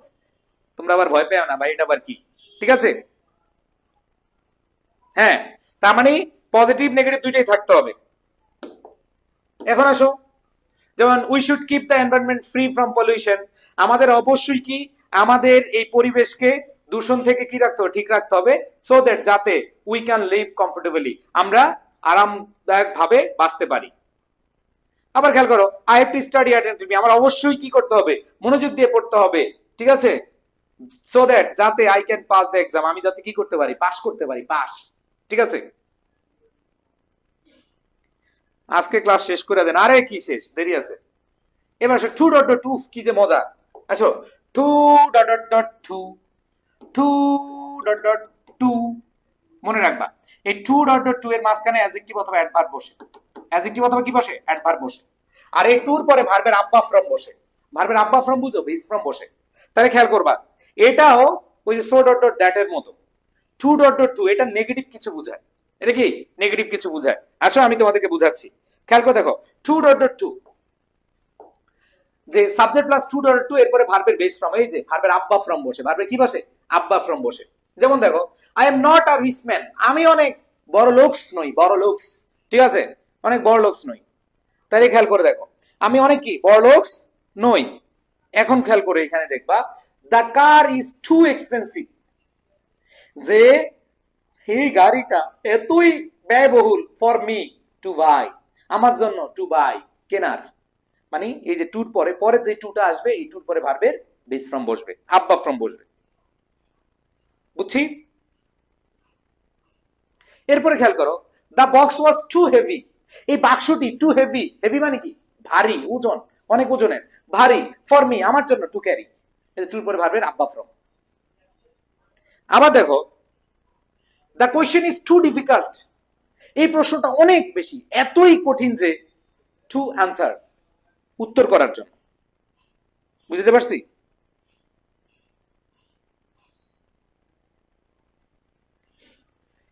তোমরা আবার ভয় পেও না ভাই, এটা আবার কি, ঠিক আছে? হ্যাঁ, তার মানে পজিটিভ নেগেটিভ দুইটাই থাকতে হবে। এখন আসো, যেমন we should keep the environment free from pollution, আমাদের অবশ্যই কি আমাদের এই পরিবেশকে দূষণ থেকে কি রাখতে হবে, ঠিক রাখতে হবে, সো দ্যাট যাতে উই ক্যান লিভ কমফোর্টেবলি, আমরা আরামদায়ক ভাবে বাঁচতে পারি। আবার খেয়াল করো I have to study attentively, আমার অবশ্যই কি করতে হবে, মনোযোগ দিয়ে পড়তে হবে, ঠিক আছে? সো দ্যাট যাতে I can pass the exam, আমি যাতে কি করতে পারি, পাস করতে পারি, পাস, ঠিক আছে? আজকে ক্লাস শেষ করে দেন, আরে কি শেষ, দেরি আছে। এবার আসো টু ডট ডট টু, কি যে মজা। আসো too dot dot dot to, too dot dot to, মনে রাখবা এই টু ডট ডট টু এর মাঝখানে অ্যাডজেক্টিভ অথবা অ্যাডভার্ব বসে, অ্যাডজেক্টিভ অথবা কি বসে, অ্যাডভার্ব বসে, আর এই টুর পরে ভার্বের আব্বা ফ্রম বসে। ভার্বের আব্বা ফ্রম বুঝো, বেস ফ্রম বসে। তাহলে খেয়াল করবা এটাও ওই যে সো ডট ডট দ্যাট এর মতো, টু ডট ডট টু, এটা নেগেটিভ কিছু বোঝায়। এটা কি নেগেটিভ কিছু বোঝায়? আসো আমি তোমাদেরকে বুঝাচ্ছি, খেয়াল করে দেখো। টু ডট ডট টু, যে subject plus too dot to, এরপরে ভার্বের বেস ফ্রম, এই যে ভার্বের আব্বা ফ্রম বসে, ভার্বের কি বসে? আব্বা ফ্রম বসে। যেমন দেখো, I am not a rich man, আমি অনেক বড় লোকস নই, বড় লোকস, ঠিক আছে, অনেক বড় লোকস নই। তাহলে খেয়াল করে দেখো, আমি অনেক কি বড় লোকস নই। এখন খেয়াল করে এখানে দেখবা, the car is too expensive, যে এই গাড়িটা এতই ব্যয়বহুল, ফর মি টু বাই, আমার জন্য, টু বাই কেনার। মানে এই যে টুর পরে পরের যে টুটা আসবে, এই টুর পরে ভার্বের বেস ফ্রম বসবে, আব্বা ফ্রম বসবে। বুঝছি? এরপরে খেয়াল করো, the box was too heavy, এই বাক্সটি টু হেভি, হেভি মানে কি? ভারী, ওজন, অনেক ওজনের, ভারী, ফর মি আমার জন্য, টু ক্যারি, এই টুর পরে ভার্বের আব্বা ফ্রম। আবার দেখো, the question is too difficult, এই প্রশ্নটা অনেক বেশি, এতই কঠিন যে টু অ্যান্সার, উত্তর করার জন্য। বুঝতে পারছি?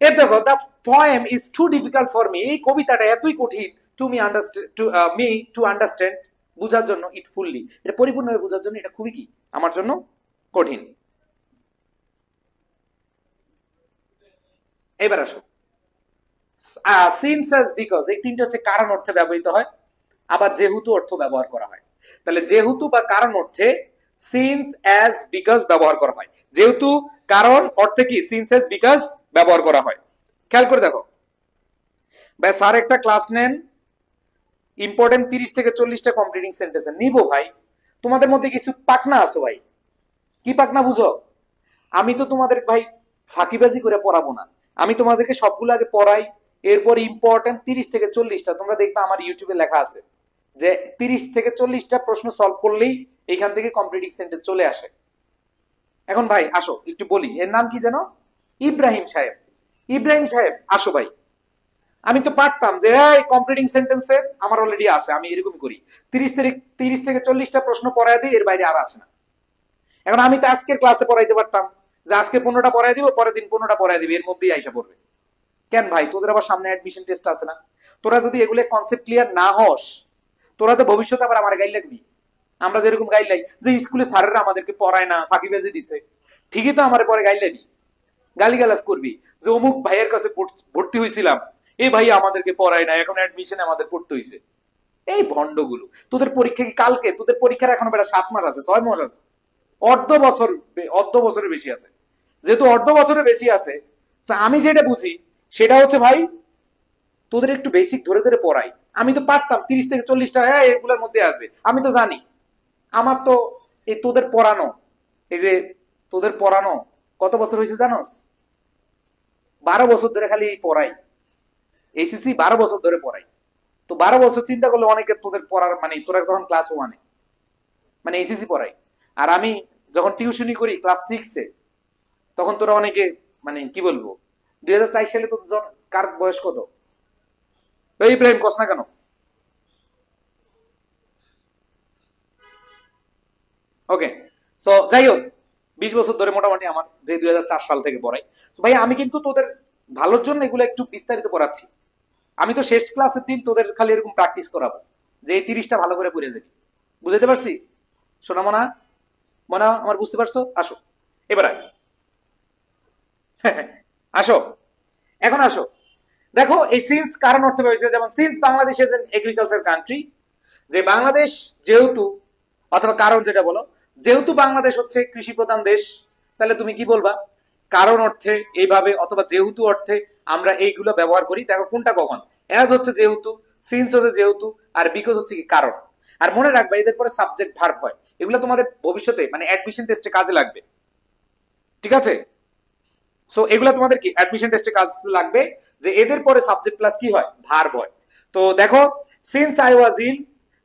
এর দেখো, the poem is too difficult for me, এই কবিতাটা এতই কঠিন, to me understand, to me to understand, বুঝার জন্য, ইট ফুললি, এটা পরিপূর্ণভাবে বুঝার জন্য এটা খুবই কি আমার জন্য কঠিন। এবার আসো, সিন্স অ্যাজ বিকজ, এই তিনটা হচ্ছে কারণ অর্থে ব্যবহৃত হয়, আবার যেহেতু অর্থ ব্যবহার করা হয়। তাহলে যেহেতু বা কারণ অর্থে সিন্স অ্যাজ বিকজ ব্যবহার করা হয়, যেহেতু কারণ অর্থে কি সিন্স অ্যাজ বিকজ ব্যবহার করা হয়। খেয়াল করে দেখো ভাই, স্যার একটা ক্লাস নেন, ইম্পর্টেন্ট 30 থেকে 40টা কমপ্লিটিং সেন্টেন্স নিব ভাই, তোমাদের মধ্যে কিছু পাকনা আছো ভাই, কি পাকনা বুঝো? আমি তো তোমাদের ভাই ফাঁকিবাজি করে পড়াবো না, আমি তোমাদেরকে সবগুলো আগে পড়াই, এরপর ইম্পর্টেন্ট 30 থেকে 40টা, তোমরা দেখবে আমার ইউটিউবে লেখা আছে যে 30 থেকে 40টা প্রশ্ন সলভ করলেই এখান থেকে কমপ্লিটিং সেন্টেন্স চলে আসে। এখন ভাই আসো একটু বলি, এর নাম কি যেন? ইব্রাহিম সাহেব। ইব্রাহিম সাহেব আসো ভাই, আমি তো পারতাম যে এই কমপ্লিটিং সেন্টেন্সের আমার অলরেডি আছে, আমি এরকমই করি, 30 থেকে 40টা প্রশ্ন পড়ায় দিই, এর বাইরে আর আসে না। এখন আমি তো আজকের ক্লাসে পড়াইতে পারতাম যে আজকে 15টা পড়াই দিব, পরের দিন 15টা পড়াই দিবি, এর মধ্যেই আইসা পড়বে। কেন ভাই, তোদের আবার সামনে অ্যাডমিশন টেস্ট আছে না? তোরা যদি এগুলো কনসেপ্ট ক্লিয়ার না হস, তোরা তো ভবিষ্যতে আবার আমার গাইড লাগবি। আমরা যেরকম গাইড লাই যে স্কুলে স্যারেরা আমাদেরকে পড়ায় না, ফাঁকি বেজে দিছে, ঠিকই তো আমার পরে গাইড লাগবি, গালিগালাজ করবি যে অমুক ভাইয়ের কাছে ভর্তি হয়েছিলাম, এই ভাই আমাদেরকে পড়ায় না, এখন অ্যাডমিশনে আমাদের পড়তে হয়েছে। এই ভণ্ডগুলো, তোদের পরীক্ষা কি কালকে? তোদের পরীক্ষার এখনো বেটা 7 মাস আছে, 6 মাস আছে, অর্ধ বছর, অর্ধ বছরের বেশি আছে। যেহেতু অর্ধ বছরের বেশি আছে, আমি যেটা বুঝি সেটা হচ্ছে ভাই, তোদের একটু বেসিক ধরে ধরে পড়াই। আমি তো পারতাম 30 থেকে 40টা, হ্যাঁ এগুলোর মধ্যে আসবে, আমি তো জানি। আমার তো এই তোদের পড়ানো, এই যে তোদের পড়ানো কত বছর হয়েছে জানোস? 12 বছর ধরে খালি পড়াই, এসিসি 12 বছর ধরে পড়াই। তো 12 বছর চিন্তা করলে অনেকে তোদের পড়ার, মানে তোরা তখন ক্লাস 1-এ, মানে এসিসি পড়াই। আর আমি যখন টিউশনি করি ক্লাস 6-এ, তখন তোরা অনেকে, মানে কি বলবো, 2004 সালে তো কার বয়স কত? এই ইব্রাহিম কস না কেন? ওকে, সো যাই হোক, 20 বছর ধরে মোটামুটি আমার, যে 2004 সাল থেকে পড়াই। ভাই আমি কিন্তু তোদের ভালোর জন্য এগুলো একটু বিস্তারিত পড়াচ্ছি। আমি তো শেষ ক্লাসের দিন তোদের খালি এরকম প্র্যাকটিস করাবো যে এই 30টা ভালো করে পড়ে যাবি। বুঝতে পারছি? শোনা মনা, মনা আমার, বুঝতে পারছো? আসো এবার আসো, এখন আসো, দেখো এই সিন্স কারণ অর্থে ব্যবহৃত, যেমন since Bangladesh is an agriculture country, যে বাংলাদেশ যেহেতু, অথবা কারণ যেটা বলো, যেহেতু বাংলাদেশ হচ্ছে কৃষি প্রধান দেশ, তাহলে তুমি কি বলবা? কারণ অর্থে এইভাবে, অথবা যেহেতু অর্থে আমরা এইগুলো ব্যবহার করি। দেখো কোনটা কখন, অ্যাজ হচ্ছে যেহেতু, সিন্স হচ্ছে যেহেতু, আর বিকজ হচ্ছে কি কারণ। আর মনে রাখবা এদের পরে সাবজেক্ট ভার্ব হয়, এগুলো তোমাদের ভবিষ্যতে মানে অ্যাডমিশন টেস্টে কাজে লাগবে, ঠিক আছে? সো এগুলা তোমাদের কি অ্যাডমিশন টেস্টে কাজ লাগবে, যে এদের পরে সাবজেক্ট প্লাস কি হয়, ভার্ব হয়। তো দেখো, সিন্স আই ওয়াজ ইল,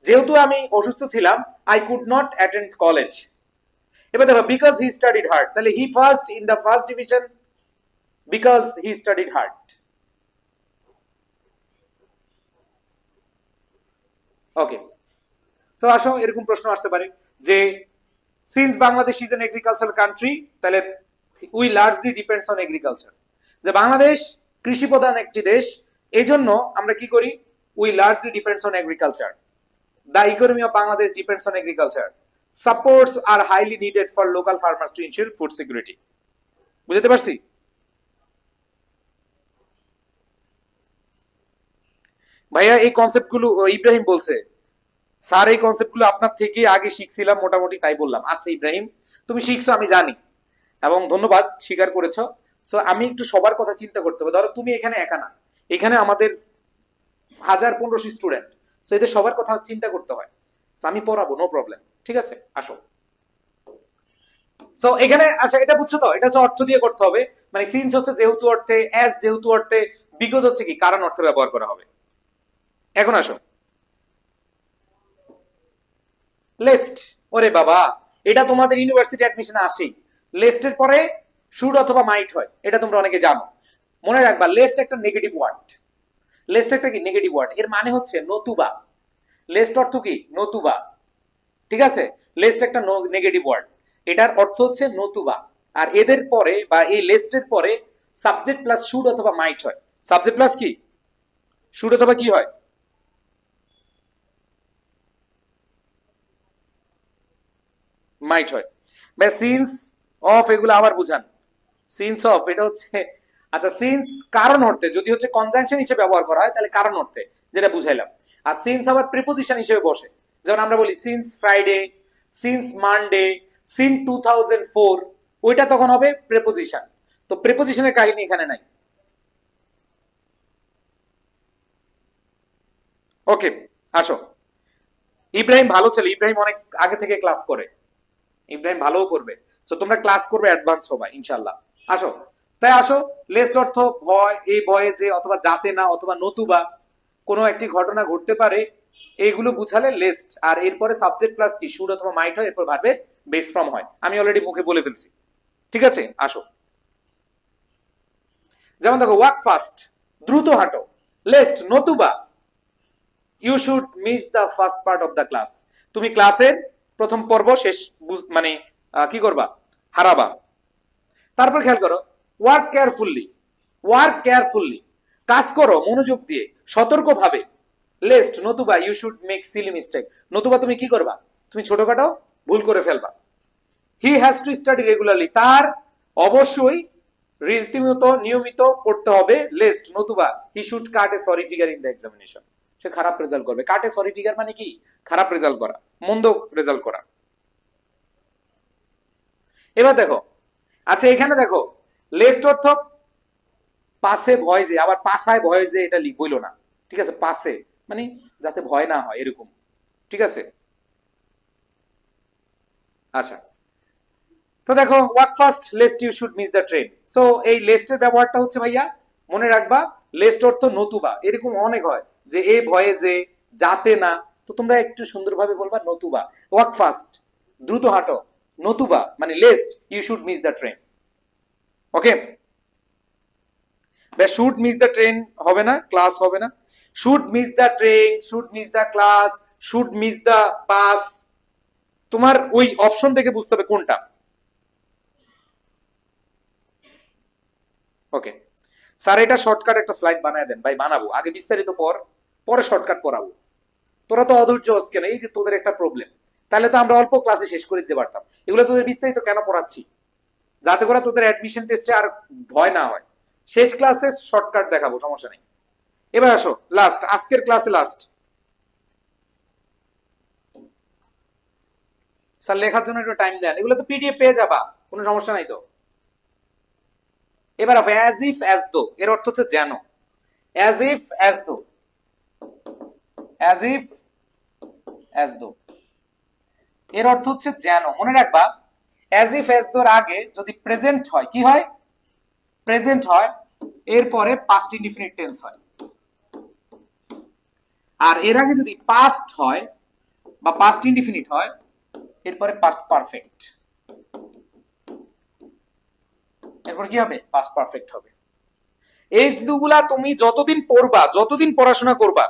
যেহেতু আমি অসুস্থ ছিলাম, I could not attend college. এবার দেখো, বিকজ হি স্টাডিড হার্ড, তাহলে he first in the first division because he studied hard. Okay, so আসো, এরকম প্রশ্ন আসতে পারে যে since Bangladesh is an agriculture country, তাহলে we largely depends on agriculture, যে বাংলাদেশ কৃষি প্রধান একটি দেশ, এই জন্য আমরা কি করি, we largely depends on agriculture. The economy of Bangladesh depends on agriculture. Supports are highly needed for local farmers to ensure food security. বুঝতে পারছি? ভাইয়া এই কনসেপ্ট গুলো ইব্রাহিম বলছে, স্যার এই কনসেপ্ট গুলো আপনার থেকে আগে শিখছিলাম মোটামুটি, তাই বললাম। আচ্ছা ইব্রাহিম, তুমি শিখছো আমি জানি, এবং ধন্যবাদ স্বীকার করেছো। সো আমি একটু সবার কথা চিন্তা করতে হবে। ধরো তুমি এখানে একা না, এখানে আমাদের 1000-1500 স্টুডেন্ট, সো এদের সবার কথা চিন্তা করতে হয়। সো আমি পড়াবো, নো প্রবলেম, ঠিক আছে, আসো। সো এখানে আচ্ছা এটা বুঝছো তো, এটা হচ্ছে অর্থ দিয়ে করতে হবে, মানে সিন্স হচ্ছে যেহেতু অর্থে, অ্যাজ যেহেতু অর্থে, বিকজ হচ্ছে কি কারণ অর্থে ব্যবহার করা হবে। এখন আসো লেস্ট। ওরে বাবা, এটা তোমাদের ইউনিভার্সিটি অ্যাডমিশনে আসেই, লেস্টের পরে শুড অথবা মাইট হয়, এটা তোমরা অনেকে জানো। মনে রাখবা লেস্ট একটা নেগেটিভ ওয়ার্ড। লেস্ট একটা কি নেগেটিভ ওয়ার্ড, এর মানে হচ্ছে নতুবা। লেস্ট অর্থ কি নতুবা, ঠিক আছে, লেস্ট একটা নেগেটিভ ওয়ার্ড, এটার অর্থ হচ্ছে নতুবা। আর এদের পরে বা এই লেস্টের পরে সাবজেক্ট প্লাস শুড অথবা মাইট হয়। সাবজেক্ট প্লাস কি শুড অথবা কি হয়, মাইট হয়। বা সিন্স অফ, এগুলো আবার বুঝান। সিন্স অফ এটা হচ্ছে, আচ্ছা সিন্স কারণ অর্থে যদি হচ্ছে কনজাংশন হিসেবে ব্যবহার করা হয় তাহলে কারণ অর্থে, যেটা বুঝাইলাম। আর সিন্স আবার প্রিপোজিশন হিসেবে বসে, যেমন আমরা বলি since Friday, since Monday, since 2004, ওইটা তখন হবে প্রিপোজিশন। তো প্রিপোজিশনের কাহিনী এখানে নাই। ওকে আসো, ইব্রাহিম ভালো ছেলে, ইব্রাহিম অনেক আগে থেকে ক্লাস করে, ইব্রাহিম ভালোও করবে। তো তোমরা ক্লাস করবে, অ্যাডভান্স হবা ইনশাআল্লাহ। আসো, তাই আসো, লেস্ট অর্থ ভয়, এই ভয়ে যে, অথবা যাতে না, অথবা নতুবা কোনো একটি ঘটনা ঘটতে পারে, এইগুলো বুঝালে লেস্ট। আর এরপরে সাবজেক্ট প্লাস কি শুড অথবা মাইট হয়, এরপর ভার্বের বেস ফর্ম হয়। আমি অলরেডি মুখে বলে ফেলছি, ঠিক আছে। আসো, যেমন দেখো ওয়াক ফাস্ট, দ্রুত হাঁটো। লেস্ট নতুবা you should miss the first part of the class, তুমি ক্লাসের প্রথম পর্ব শেষ মানে কি করবা, হারাবা। তারপর খেয়াল করো ওয়ার্ক কেয়ারফুললি, ওয়ার্ক কেয়ারফুললি, কাজ করো মনোযোগ দিয়ে, সতর্কভাবে। লেস্ট নতুবা you should make silly mistake, নতুবা তুমি কি করবা, তুমি ছোটখাটো ভুল করে ফেলবা। He has to study regularly, তার অবশ্যই রীতিমত নিয়মিত পড়তে হবে। লেস্ট নতুবা he should cut a sorry figure in the examination, সে খারাপ রেজাল্ট করবে। কাটে সরি ফিগার মানে কি, খারাপ রেজাল্ট করা, মন্দ রেজাল্ট করা। এবার দেখো, আচ্ছা এখানে দেখো লেস্ট অর্থ পাশে ভয় যে, আবার পাশায় ভয় যে, এটা বইলো না, ঠিক আছে, পাশে মানে যাতে ভয় না হয় এরকম, ঠিক আছে। আচ্ছা, তো দেখো walk fast lest you should miss the train. So এই লেস্টের ব্যবহারটা হচ্ছে ভাইয়া মনে রাখবা, লেস্ট অর্থ নতুবা, এরকম অনেক হয় যে এ ভয়ে যে, যাতে না, তো তোমরা একটু সুন্দরভাবে বলবা নতুবা। ওয়াক ফাস্ট দ্রুত হাঁটো, নতুবা মানে lest you should miss the train. Okay, should miss the train হবে না, ক্লাস হবে না। Should miss the train, should miss the class, should miss the bus, তোমার ওই অপশন থেকে বুঝতে হবে কোনটা। ওকে স্যার, এটা শর্টকাট একটা স্লাইড বানায় দেন। ভাই বানাবো, আগে বিস্তারিত পরে শর্টকাট পড়াবো। তোরা তো অধৈর্য হচ্ছে না, এই যে তোদের একটা প্রবলেম, তাহলে তো আমরা অল্প ক্লাসে শেষ করে দিতে পারতাম। এগুলো তোদের বিস্তারিত কেন পড়াচ্ছি, যাতে করে তোদের অ্যাডমিশন টেস্টে আর ভয় না হয়। শেষ ক্লাসে শর্টকাট দেখাবো, সমস্যা নেই। এবার আসো লাস্ট, আজকের ক্লাসে লাস্ট। স্যার লেখার জন্য একটু টাইম দেন, এগুলো তো পিডিএফ পেয়ে যাবা, কোনো সমস্যা নাই তো। এবার অ্যাজ ইফ অ্যাজ দো, এর অর্থ হচ্ছে যেন। As if as though, as if as though এর অর্থ হচ্ছে যেন। মনে রাখবা অ্যাজ ইফ অ্যাজ দোর আগে যদি প্রেজেন্ট হয়, কি হয়, প্রেজেন্ট হয়, এরপরে পাস্ট ইনডিফিনিট টেন্স হয়। আর এর আগে যদি পাস্ট হয় বা পাস্ট ইনডিফিনিট হয়, এরপরে পাস্ট পারফেক্ট, এরপর কি হবে, পাস্ট পারফেক্ট হবে। এই দুগুলা তুমি যতদিন পড়বা, যতদিন পড়াশোনা করবা,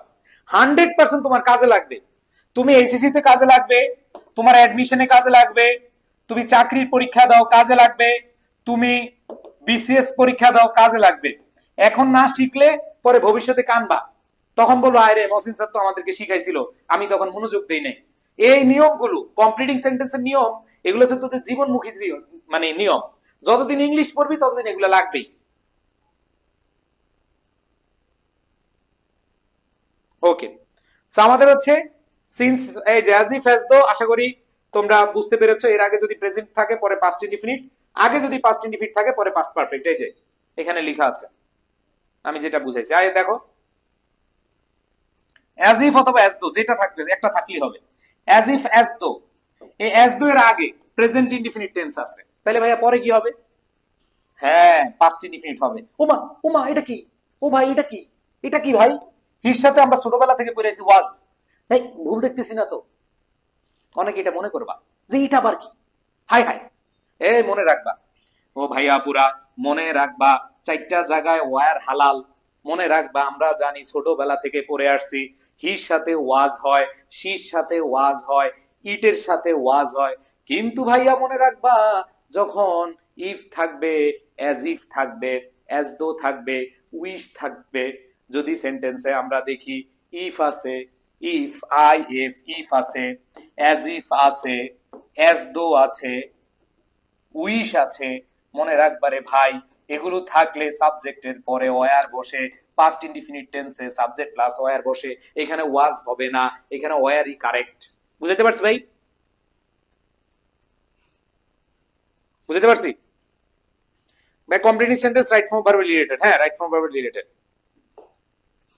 100% তোমার কাজে লাগবে। তুমি এইচএসসি তে কাজে লাগবে, তোমার অ্যাডমিশনে কাজে লাগবে, তুমি চাকরির পরীক্ষা দাও কাজে লাগবে, তুমি বিসিএস পরীক্ষা দাও কাজে লাগবে। এখন না শিখলে পরে ভবিষ্যতে কানবা, তখন বলবো আরে মহসিন স্যার তো আমাদেরকে শিখাইছিল, আমি তখন মনোযোগ দেই নাই। এই নিয়মগুলো, কমপ্লিটিং সেন্টেন্সের নিয়ম, এগুলো হচ্ছে তোদের জীবনমুখী মানে নিয়ম। যতদিন ইংলিশ পড়বি ততদিন এগুলো লাগবেই। ওকে, সো আমাদের হচ্ছে সিন্স এই যে অ্যাজ ইফ অ্যাজ দো, আশা করি তোমরা বুঝতে পেরেছো। এর আগে যদি প্রেজেন্ট থাকে পরে পাস্ট ইনডিফিনিট, আগে যদি পাস্ট ইনডিফিনিট থাকে পরে পাস্ট পারফেক্ট। এই যে এখানে লেখা আছে, আমি যেটা বুঝাইছি। আয় দেখো, অ্যাজ ইফ অথবা অ্যাজ দো যেটা থাকবে একটা থাকলেই হবে। অ্যাজ ইফ অ্যাজ দো, এই অ্যাজ দো এর আগে প্রেজেন্ট ইনডিফিনিট টেন্স আছে, তাহলে ভাইয়া পরে কি হবে? হ্যাঁ, পাস্ট ইনডিফিনিট হবে। ওমা ওমা এটা কি, ও ভাই এটা কি, এটা কি ভাই? হির সাথে আমরা ছোটবেলা থেকে পড়ে আছি ওয়াজ। এই ভুল দেখতেছি না তো? অনেকে এটা মনে করবা যে এটা আবার কি, হাই হাই। এই মনে রাখবা ও ভাইয়া পুরা মনে রাখবা, চারটা জায়গায় ওয়ার হালাল। মনে রাখবা, আমরা জানি ছোটবেলা থেকে পড়ে আসছি, হির সাথে ওয়াজ হয়, শির সাথে ওয়াজ হয়, ইটের সাথে ওয়াজ হয়। কিন্তু ভাইয়া মনে রাখবা, যখন ইফ থাকবে, অ্যাজ ইফ থাকবে, অ্যাজ দো থাকবে, উইশ থাকবে। যদি সেন্টেন্সে আমরা দেখি ইফ আছে, ইফ আই এফ ইফ আছে, অ্যাজ ইফ আছে, অ্যাজ দো আছে, উইশ আছে, মনে রাখবারে ভাই এগুলো থাকলে সাবজেক্টের পরে ওয়ার বসে, পাস্ট ইনডিফিনিট টেন্সে সাবজেক্ট প্লাস ওয়ার বসে, এখানে ওয়াজ হবে না, এখানে ওয়ারই কারেক্ট। বুঝতে পারছি ভাই? বুঝতে পারছি ভাই? Completing sentence write form verb related, হ্যাঁ রাইট ফর্ম ভার্ব রিলেটেড।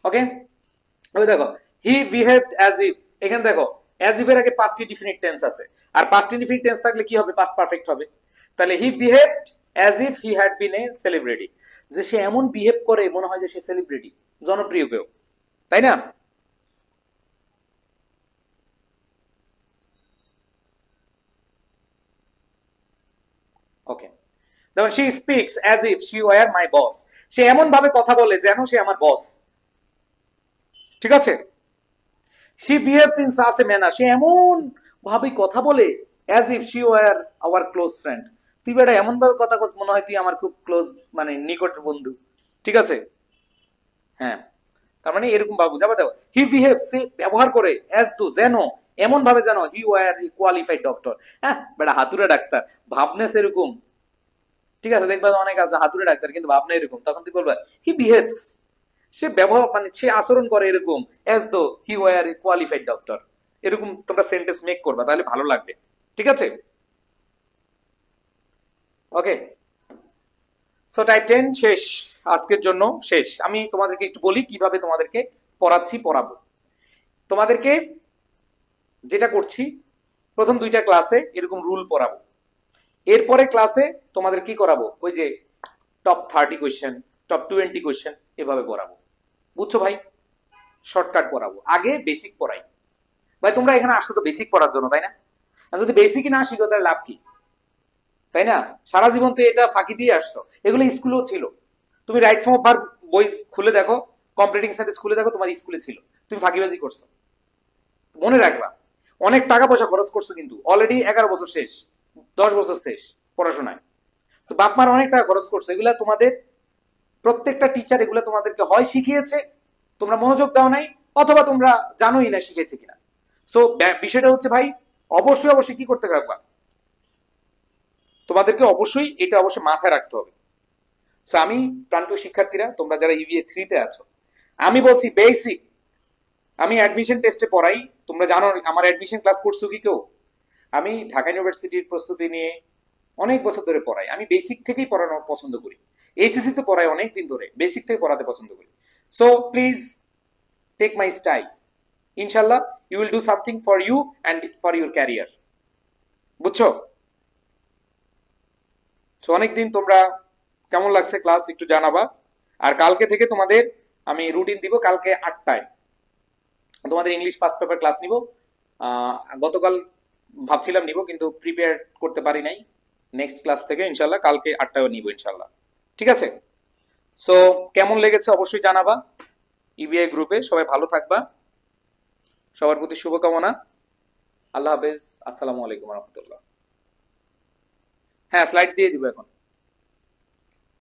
ওকে, ওই দেখো হি বিহেভড অ্যাজ ইফ, এখানে দেখো অ্যাজ ইফ এর আগে পাস্ট ইনডিফিনিট টেন্স আছে, আর পাস্ট ইনডিফিনিট টেন্স থাকলে কি হবে? পাস্ট পারফেক্ট হবে। তাহলে হি behaved as if he had been A celebrity, যে সে এমন বিহেভ করে মনে হয় যে সে সেলিব্রিটি, জনপ্রিয় কেউ, তাই না? ওকে, দেখুন she speaks as if she were my boss, সে এমন ভাবে কথা বলে যেন সে আমার বস। ঠিক আছে? She behaves in such a manner, সে এমন ভাবে কথা বলে as if she were our close friend, তুই বেটা এমন ভাবে কথা কস মনে হয় তুই আমার খুব ক্লোজ মানে নিকট বন্ধু। ঠিক আছে? হ্যাঁ, তার মানে এরকম ভাবে বুঝাবো। দেখো হি বিহেভ, সে ব্যবহার করে, অ্যাজ দো যেন, এমন ভাবে যেন হি ওয়ার কোয়ালিফাইড ডক্টর। হ্যাঁ বেটা হাতুড়ে ডাক্তার, ভাবনেস এরকম। ঠিক আছে? দেখবা অনেক আছে হাতুড়ে ডাক্তার কিন্তু ভাবনা এরকম, তখন তুই বলবা হি বিহেভস, সে ব্যবহার মানে সে আচরণ করে এরকম, অ্যাজ দো হি ওয়ার এ কোয়ালিফাইড ডক্টর। এরকম তোমরা সেন্টেন্স মেক করবা, তাহলে ভালো লাগবে। ঠিক আছে? ওকে, সো টাইপ 10 শেষ, আজকের জন্য শেষ। আমি তোমাদেরকে একটু বলি কিভাবে তোমাদেরকে পড়াচ্ছি, পড়াবো। তোমাদেরকে যেটা করছি, প্রথম দুইটা ক্লাসে এরকম রুল পড়াবো, এরপরে ক্লাসে তোমাদের কি করাবো, ওই যে টপ 30 কোয়েশ্চেন, টপ 20 কোয়েশ্চেন এভাবে পড়াবো। বুঝছো ভাই? শর্টকাট পড়াবো, আগে বেসিক পড়াই। ভাই তোমরা এখানে আসছো তো বেসিক পড়ার জন্য, তাই না? আর যদি বেসিকই না শিখো তাহলে লাভ কি? তাই না? সারা জীবন তো এটা ফাঁকি দিয়ে আসছো, এগুলো স্কুলেও ছিল। তুমি রাইট ফর্ম অফ ভার্ব বই খুলে দেখো, কমপ্লিটিং সেন্টেন্স খুলে দেখো, তোমার স্কুলে ছিল, তুমি ফাঁকিবাজি করছো। মনে রাখবা, অনেক টাকা পয়সা খরচ করছো, কিন্তু অলরেডি 11 বছর শেষ, 10 বছর শেষ পড়াশোনায়। তো বাপ মার অনেক টাকা খরচ করছো, এগুলা তোমাদের প্রত্যেকটা টিচার এগুলো তোমাদেরকে হয় শিখিয়েছে, তোমরা মনোযোগ দাও নাই, অথবা তোমরা জানোই না শিখেছে কিনা। সো বিষয়টা হচ্ছে ভাই, অবশ্যই অবশ্যই কি করতে থাকবা, তোমাদেরকে অবশ্যই এটা অবশ্যই মাথায় রাখতে হবে। সো আমি প্রান্তীয় শিক্ষার্থীরা, তোমরা যারা ইভিএ 3 তে আছো, আমি বলছি বেসিক, আমি অ্যাডমিশন টেস্টে পড়াই। তোমরা জানো আমার অ্যাডমিশন ক্লাস করছো কি কেউ? আমি ঢাকা ইউনিভার্সিটির প্রস্তুতি নিয়ে অনেক বছর ধরে পড়াই, আমি বেসিক থেকেই পড়ানো পছন্দ করি। এইচএসসি তে পড়াই অনেক দিন ধরে, বেসিক থেকে পড়াতে পছন্দ করি। So please take my style, ইনশাল্লাহ you will do something for you and for your career. বুঝছো? সো অনেকদিন তোমরা কেমন লাগছে ক্লাস একটু জানাবা। আর কালকে থেকে তোমাদের আমি রুটিন দিব, কালকে 8টায় তোমাদের ইংলিশ ফার্স্ট পেপার ক্লাস নিব। গতকাল ভাবছিলাম নিব, কিন্তু প্রিপেয়ার করতে পারি নাই। নেক্সট ক্লাস থেকে ইনশাল্লাহ কালকে 8টায় নিব ইনশাল্লাহ। ঠিক আছে? সো কেমন লেগেছে অবশ্যই জানাবা ইবিআই গ্রুপে। সবাই ভালো থাকবা, সবার প্রতি শুভকামনা। আল্লাহ হাফেজ, আসসালামু আলাইকুম রহমতুল্লাহ। হ্যাঁ, স্লাইড দিয়ে দিব এখন।